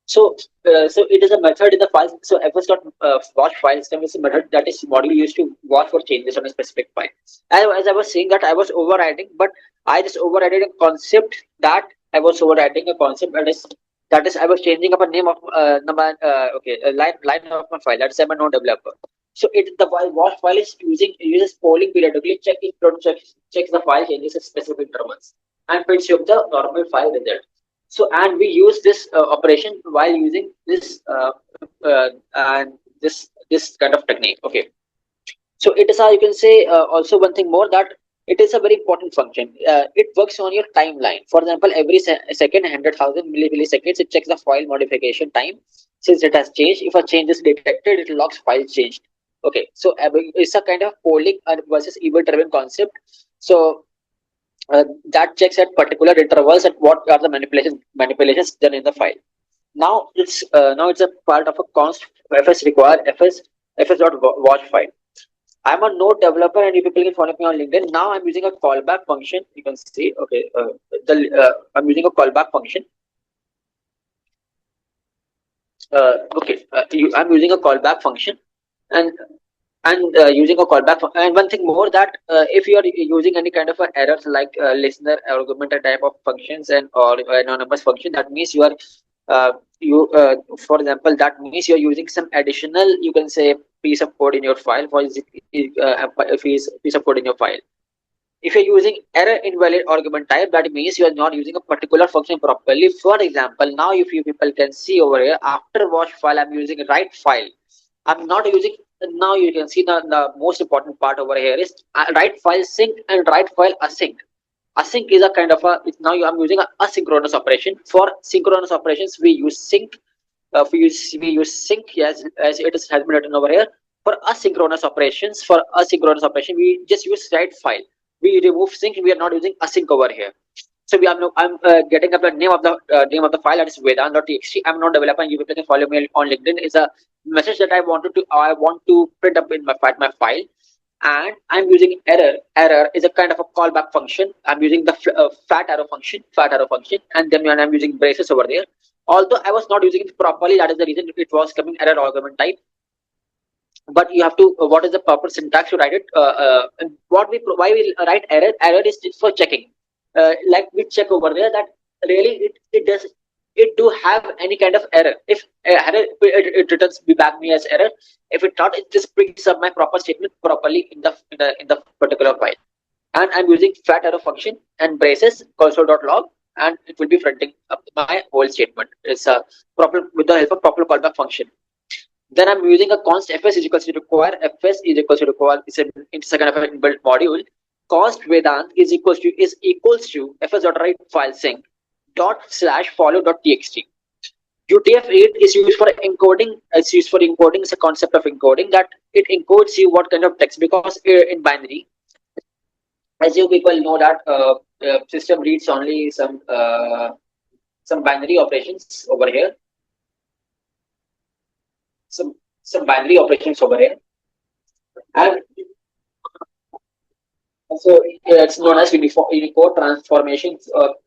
So so it is a method in the file. So fs.watch file system is a method that is module used to watch for changes on a specific file. As I was saying that I was overriding, but I just overrided a concept, that I was overriding a concept that is I was changing up a name of a line of my file, that's, I'm a Node developer. So the watch file is uses polling periodically, checks the file changes at specific intervals, and prints you the normal file result. So, and we use this operation while using this and this kind of technique. Okay. So it is, you can say, also one thing more, that it is a very important function. It works on your timeline. For example, every second, 100,000 milliseconds, it checks the file modification time. Since it has changed, if a change is detected, it logs file changed. Okay, so it's a kind of polling versus event-driven concept. So that checks at particular intervals at what are the manipulations done in the file. Now it's a part of a const fs require fs.watch file. I'm a Node developer, and you people can follow me on LinkedIn. Now I'm using a callback function. You can see, okay, I'm using a callback function. I'm using a callback function, and using a callback. And one thing more, that if you are using any kind of errors like listener argument type of functions and or anonymous function, that means you are for example, that means you're using some additional, you can say, piece of code in your file, piece of code in your file. If you're using error invalid argument type, that means you are not using a particular function properly. For example, now if you people can see over here, after watch file, I'm using write file. I'm not using, now you can see the most important part over here is write file sync and write file async. Async is a kind of a, I'm using a asynchronous operation. For synchronous operations, we use sync. We use sync as it has been written over here. For asynchronous operations, we just use write file. We remove sync. We are not using async over here. So I'm getting up the name of the file, that is Vedant.txt. I'm not developer. You people can follow me on LinkedIn. Is a message that I want to print up in my file, and I'm using error. Error is a kind of a callback function. I'm using the fat arrow function, and then when I'm using braces over there. Although I was not using it properly, that is the reason it was coming error argument type. But you have to what is the proper syntax to write it, and why we write error is for checking, like we check over there that really it do have any kind of error. If error, it returns back me as error. If it not, it just prints up my proper statement properly in the particular file. And I'm using flat arrow function and braces console.log, and it will be printing up my whole statement. It's a proper with the help of proper callback function. Then I'm using a const fs is equals to require. Fs is equals to require. It's a kind of an inbuilt module. Const Vedant is equals to fs.write file sync dot slash follow dot txt. UTF-8 is used for encoding. It's used for encoding. It's a concept of encoding that it encodes you what kind of text, because in binary, as you people know that system reads only some binary operations over here. Some binary operations over here. And so it's known as Unicode transformation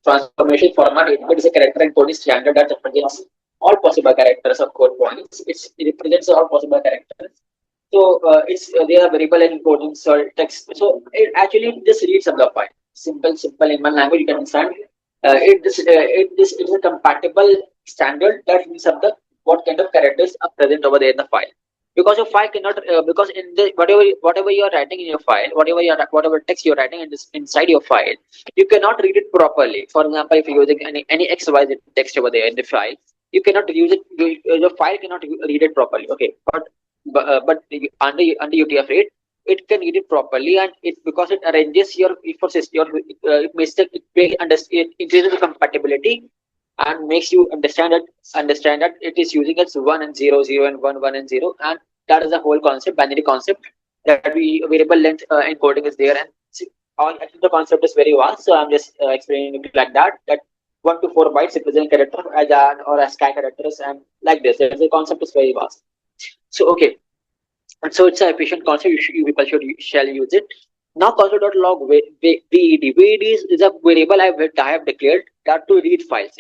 format. It is a character encoding standard that represents all possible characters of code points. It represents all possible characters. So they are variable encoding so text. So it actually just reads up the file. Simple in one language you can understand. It is a compatible standard that reads up the what kind of characters are present over there in the file, because your file cannot because in the whatever you are writing in your file, whatever text you're writing inside your file, you cannot read it properly. For example, if you're using any xyz text over there in the file, you cannot use it. Your file cannot read it properly. Okay, but under UTF-8, it can read it properly, and it because it arranges your it increases the compatibility and makes you understand that it is using its 1 and 0, 0 and 1, 1 and 0, and that is the whole concept, binary concept, that we variable length encoding is there. And I think the concept is very vast, so I'm just explaining it like that 1 to 4 bytes represent character or as sky characters, and like this. The concept is very vast. So okay, and so it's an efficient concept. You people shall use it. Now console.log ved is a variable I have declared that to read files.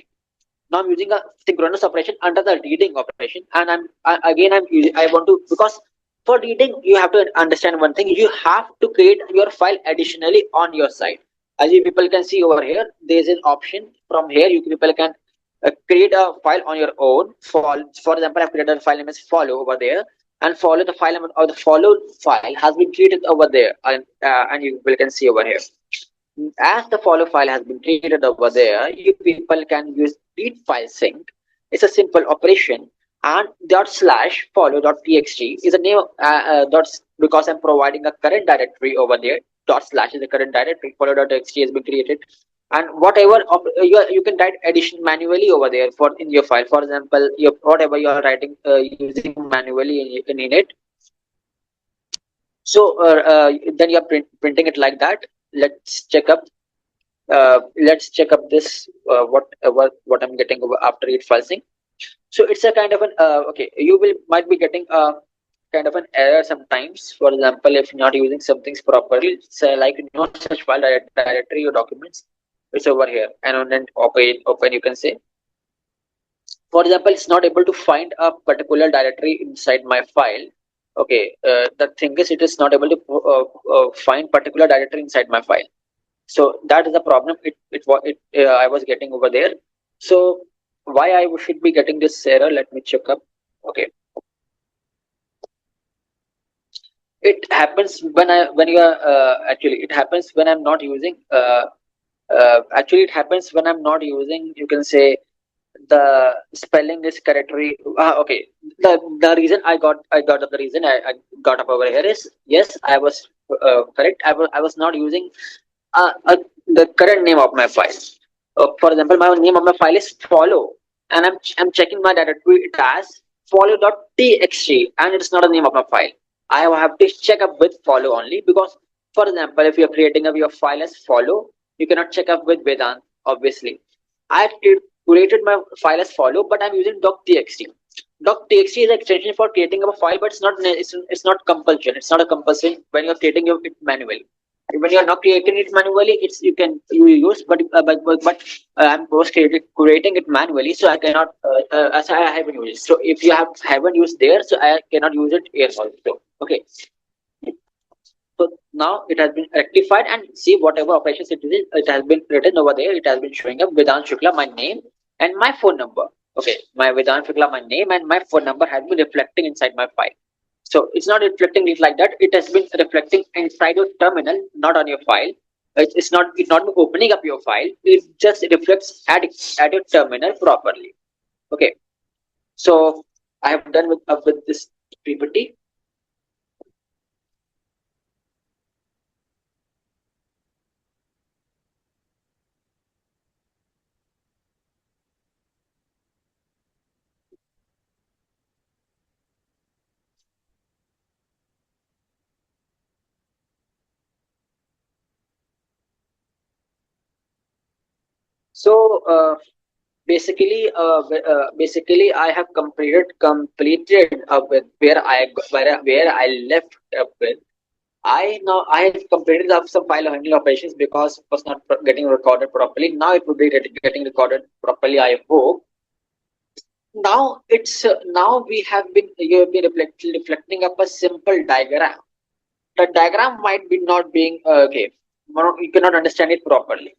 Now I'm using a synchronous operation under the reading operation, and I want to, because for reading you have to understand one thing. You have to create your file additionally on your side. As you people can see over here, there is an option from here. You people can create a file on your own. For example, I've created a file name as follow over there, and follow the file or the follow file has been created over there, and you people can see over here. As the follow file has been created over there, you people can use read file sync. It's a simple operation, and dot slash follow dot txt is a name because I'm providing a current directory over there. Dot slash is the current directory. Follow dot txt has been created, and whatever you can write addition manually over there for in your file. For example, whatever you are writing using manually in it. So then you're printing it like that. Let's check up this what I'm getting over after read file sync. So it's a kind of an okay, you might be getting a kind of an error sometimes. For example, if you're not using some things properly, say like no such file directory or documents, it's over here, and then open you can say. For example, it's not able to find a particular directory inside my file. Okay, the thing is, it is not able to find particular directory inside my file. So that is the problem. I was getting over there. So why I should be getting this error? Let me check up. Okay, it happens when you are actually it happens when I'm not using. Actually, it happens when I'm not using. You can say the spelling is correctly okay. The reason I got up, the reason I got up over here is, yes, I was correct. I was not using the current name of my file. For example, my name of my file is follow, and I'm checking my directory it as follow.txt, and it's not a name of my file. I have to check up with follow only, because for example, if you're creating your file as follow, you cannot check up with Vedant. obviously. I curated my file as follow, but I'm using doc.txt. Doc.txt is an extension for creating a file, but it's not compulsion. It's not a compulsion when you're creating it manually. When you're not creating it manually, it's you use, but I'm curating it manually, so I cannot as I haven't used it. So if you haven't used there, so I cannot use it here also. Okay. So now it has been rectified, and see whatever operations it has been written over there. It has been showing up Vedant Shukla, my name and my phone number. Okay, my Vedant Shukla, my name and my phone number has been reflecting inside my file. So it's not reflecting it like that. It has been reflecting inside your terminal, not on your file. It's not opening up your file. It just reflects at your terminal properly. Okay, so I have done with this PPT. So basically I have completed with where I left up with. I have completed up some file handling operations because it was not getting recorded properly. Now it would be getting recorded properly, I hope. Now now you have been reflecting up a simple diagram. The diagram might be not being okay. You cannot understand it properly.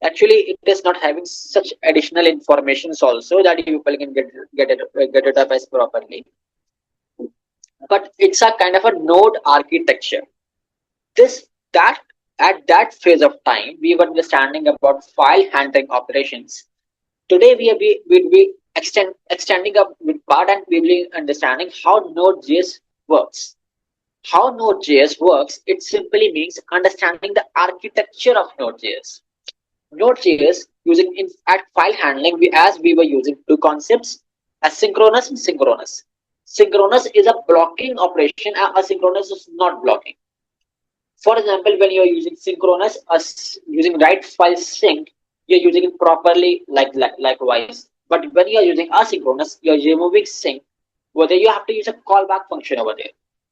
Actually, it is not having such additional informations also that people can get it up as properly. But it's a kind of a node architecture. This that At that phase of time, we were understanding about file handling operations. Today, will be extending up with part, and we will be understanding how Node.js works. How Node.js works, it simply means understanding the architecture of Node.js. Node.js using at file handling, as we were using two concepts, asynchronous and synchronous. Synchronous is a blocking operation, and asynchronous is not blocking. For example, when you are using synchronous, using write file sync, you're using it properly likewise. But when you are using asynchronous, you're removing sync. Whether you have to use a callback function over there.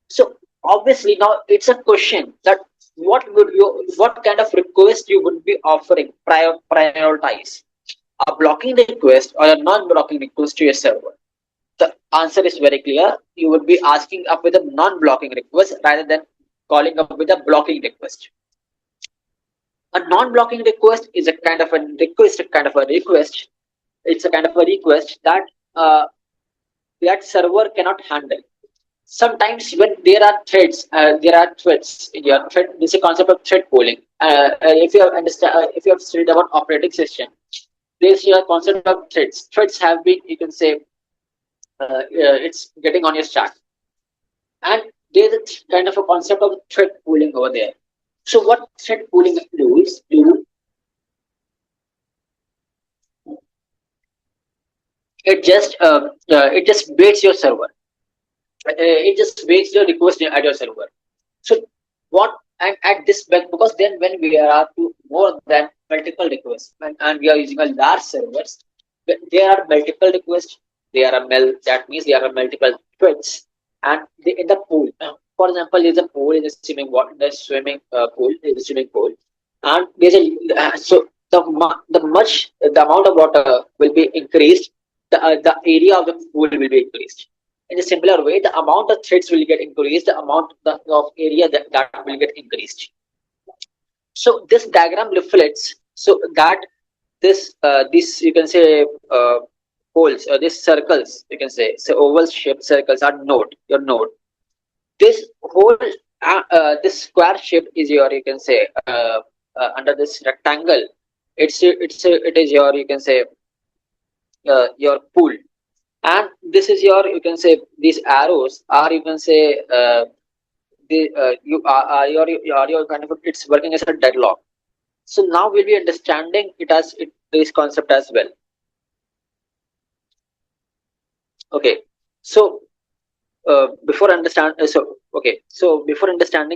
So obviously now it's a question that what kind of request you would be offering prioritize a blocking request or a non-blocking request to your server. The answer is very clear. You would be asking up with a non-blocking request rather than calling up with a blocking request. A non-blocking request is a kind of a request, It's a kind of a request that that server cannot handle. Sometimes when there are threads in your thread. This is a concept of thread pooling. If you have studied about operating system, there's a concept of threads. Threads have been, you can say, it's getting on your stack, and there's a kind of a concept of thread pooling over there. So what thread pooling do it just waits your server. It just waits your request at your server. So what and at this because then when we are to more than multiple requests and we are using a large servers, there are multiple requests. That means there are multiple threads, and they in the pool. For example, there's a pool in the swimming water, the swimming pool is a swimming pool, and there's a so the amount of water will be increased. The area of the pool will be increased. In a similar way, the amount of threads will get increased, the amount of area that will get increased. So this diagram reflects so that this you can say holes or these circles, you can say, so oval shaped circles are your node. This whole this square shape is your, you can say, under this rectangle, it is your, you can say, your pool. And this is your, you can say, these arrows are, you can say, you are your kind of it's working as a deadlock. So now we'll be understanding this concept as well. Okay, so before understanding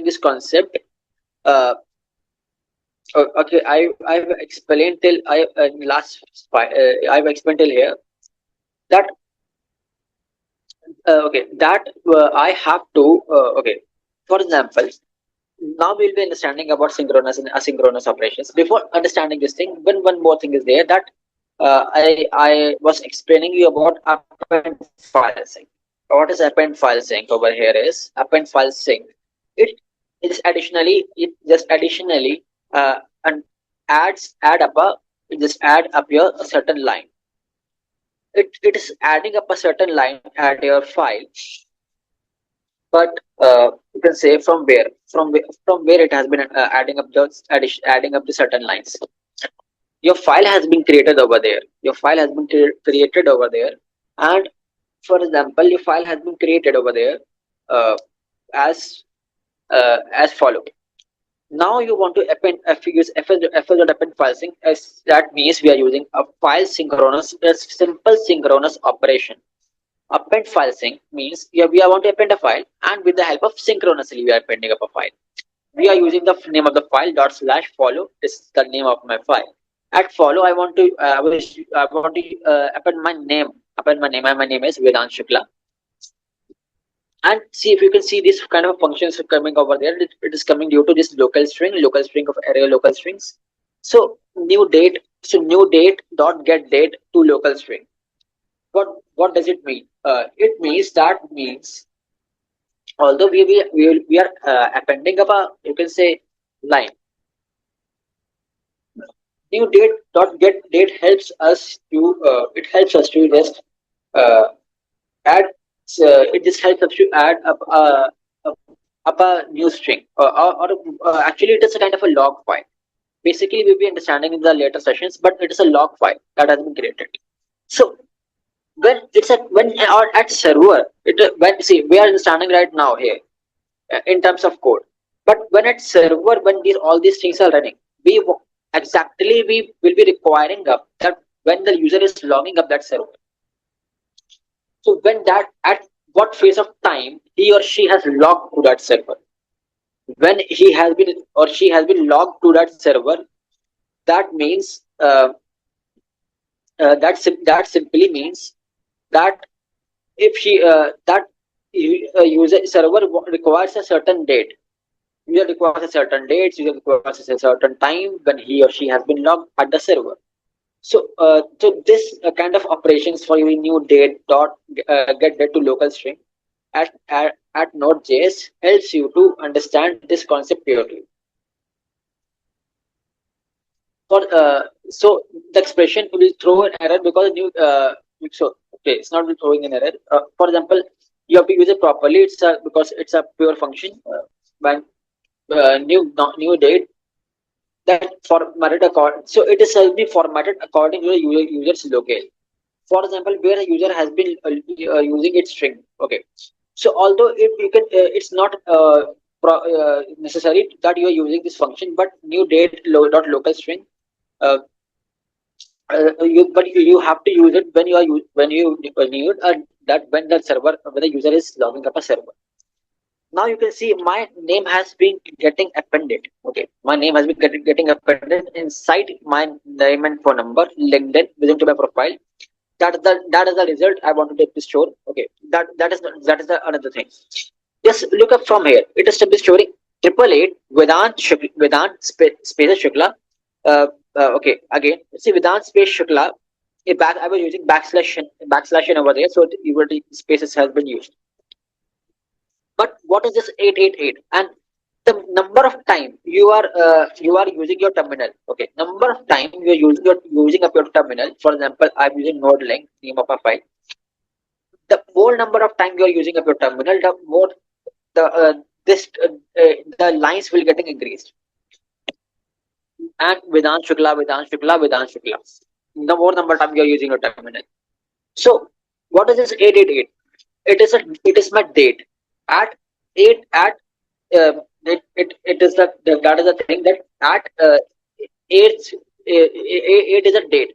this concept, uh, Okay, I've explained till I've explained till here that okay, that I have to okay. For example, now we'll be understanding about synchronous and asynchronous operations. Before understanding this thing, one more thing is there that I was explaining you about append file sync. What is append file sync over here is append file sync. It is additionally and add up a it just add up your a certain line. It is adding up a certain line at your file, but you can say from where it has been adding up the certain lines. Your file has been created over there. Your file has been created over there, and for example, your file has been created over there uh, as as follow. Now you want to append use fs.append file sync, as that means we are using a file synchronous, a simple synchronous operation. Append file sync means we are want to append a file, and with the help of synchronously we are appending up a file. We are using the name of the file dot slash follow. This is the name of my file. At follow, I want to append my name. Append my name, and my name is Vedant Shukla. And see if you can see this kind of functions coming over there. It is coming due to this local string of array local strings. So new date. So new date dot get date to local string. What does it mean? It means although we are appending up a, you can say, line. New date dot get date helps us to just uh, add it just helps us to add up a new string, or actually it is a kind of a log file. Basically we'll be understanding in the later sessions, but it is a log file that has been created. So when or at server, when see we are understanding right now here in terms of code, but when at server, when all these things are running, exactly we will be requiring up that when the user is logging up that server. So when that at what phase of time he or she has logged to that server, when he has been or she has been logged to that server, that means that simply means that if she that user server requires a certain date. User requires a certain date. User requires a certain time when he or she has been logged at the server. So this kind of operations for your new date dot get date to local string at Node.js helps you to understand this concept clearly. So the expression will throw an error because new so okay, it's not throwing an error. For example, you have to use it properly. Because it's a pure function. When new date that formatted according, so it is be formatted according to the user's locale. For example, where a user has been using its string. Okay, so although you can it's not necessary that you are using this function, but new date dot local string uh, but you have to use it when you need that when the user is logging up a server. Now you can see my name has been getting appended. Okay, my name has been getting appended inside my name and phone number linked in within to my profile. That is the result I want to take this store. Okay, that is the another thing. Just look up from here. It is simply storing 888 Vedant space Shukla. Okay, again, see Vedant space Shukla. I was using backslash n over there, so the spaces has been used. But what is this 888? And the number of time you are using your terminal. Okay, number of time you are using up your terminal. For example, I'm using node length name of a file. The more number of time you are using up your terminal, the more the lines will getting increased. And Vedant Shukla, Vedant Shukla, Vedant Shukla. The more number of time you are using your terminal. So what is this 888? It is my date at 8 at it is that is the thing that at 8 8 is a date.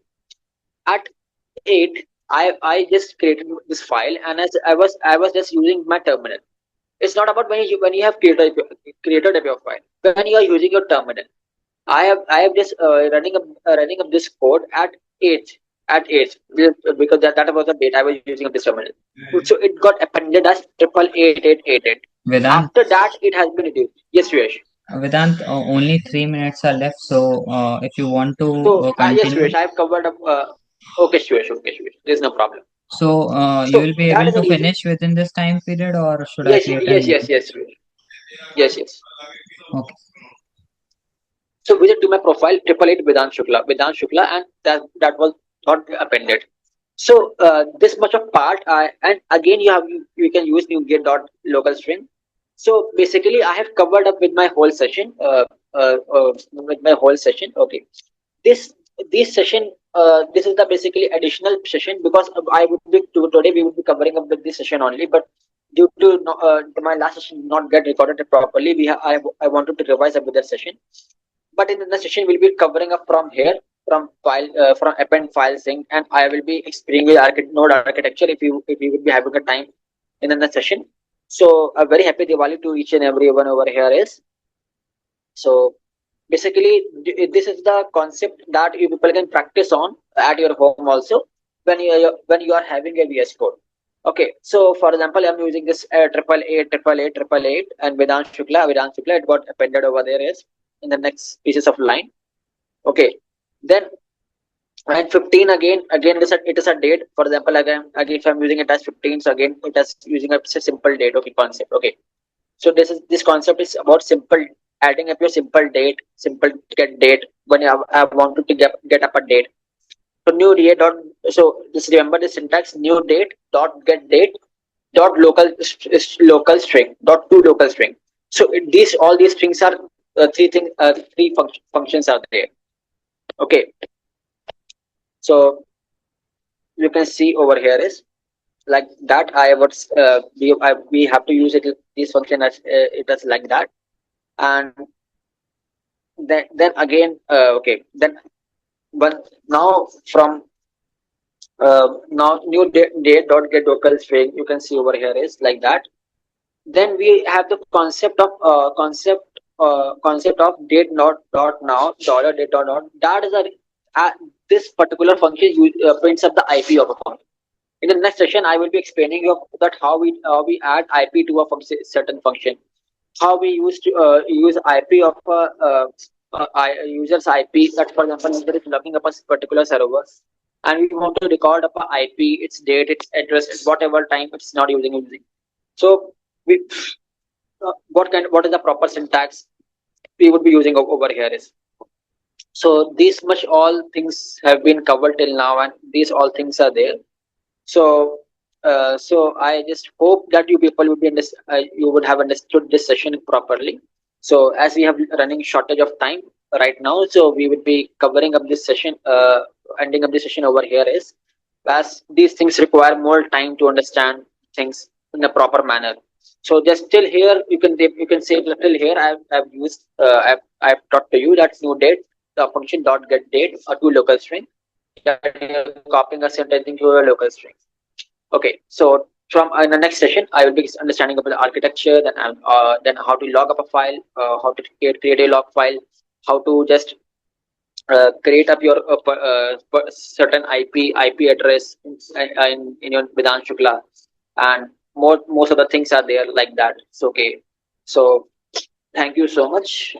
At 8 I just created this file, and as I was just using my terminal. It's not about when you have created your file, when you are using your terminal. I have just running up this code at 8 because that was the date I was using of this terminal. So it got appended as 888888. Vedant, After that, it has been reduced. Yes, Suresh. Vedant, only 3 minutes are left. So if you want to So yes, continue, Suresh, I have covered up. Okay, Suresh. Okay, Suresh. There's no problem. so you So will be that able is a to easy. finish within this time period, or should I Yes, create a yes, new yes, one? yes, Suresh. Yes, yes. Okay. So visit to my profile, 888 Vedant Shukla, and that was not appended. So this much of part, and again you can use NuGet dot local string. So basically, I have covered up with my whole session. With my whole session. Okay, this this session. This is the basically additional session because I would be today we would be covering up with this session only, but due to my last session not get recorded properly, I wanted to revise up with that session. But in the session we'll be covering up from here, from append file sync, and I will be explaining with node architecture if you would be having a time in the session. So a very happy Diwali to each and everyone over here is. So basically this is the concept that you people can practice on at your home also when you are having a VS code. Okay, so for example, I'm using this triple eight and Vedant Shukla, it got appended over there is in the next pieces of line. Okay, then and 15 again it is a date. For example, again if I'm using it as 15, so again it is using a simple date. Okay, concept. Okay, so this concept is about simple adding up your simple date, simple get date when I wanted to get up a date. So new date dot, so just remember the syntax: new date dot get date dot local string dot to local string. So these all these strings are three functions are there. Okay, so you can see over here is like that. I would we have to use it this function as it is like that, and then again okay then but now from now new date dot get local string, you can see over here is like that. Then we have the concept of date not dot now dollar date dot not. That is a this particular function prints up the IP of a function. In the next session I will be explaining you that how we add IP to a certain function, how we used to use IP of user's IP. That for example, user is logging up a particular server, and we want to record up a IP, its date, its address, whatever time it's not using. So we what is the proper syntax we would be using over here is. So these much all things have been covered till now, and these all things are there. So, so I just hope that you people would you would have understood this session properly. So, as we have running shortage of time right now, so we would be covering up this session, ending up this session over here is, as these things require more time to understand things in a proper manner. So, just till here, you can say till here I've used I've taught to you that new date the function dot get date to local string, that you're copying a certain thing to a local string. Okay, so from in the next session, I will be understanding about the architecture, then how to log up a file, how to create a log file, how to just create up your certain IP address in your Vedant Shukla, and most of the things are there like that. So okay, so thank you so much.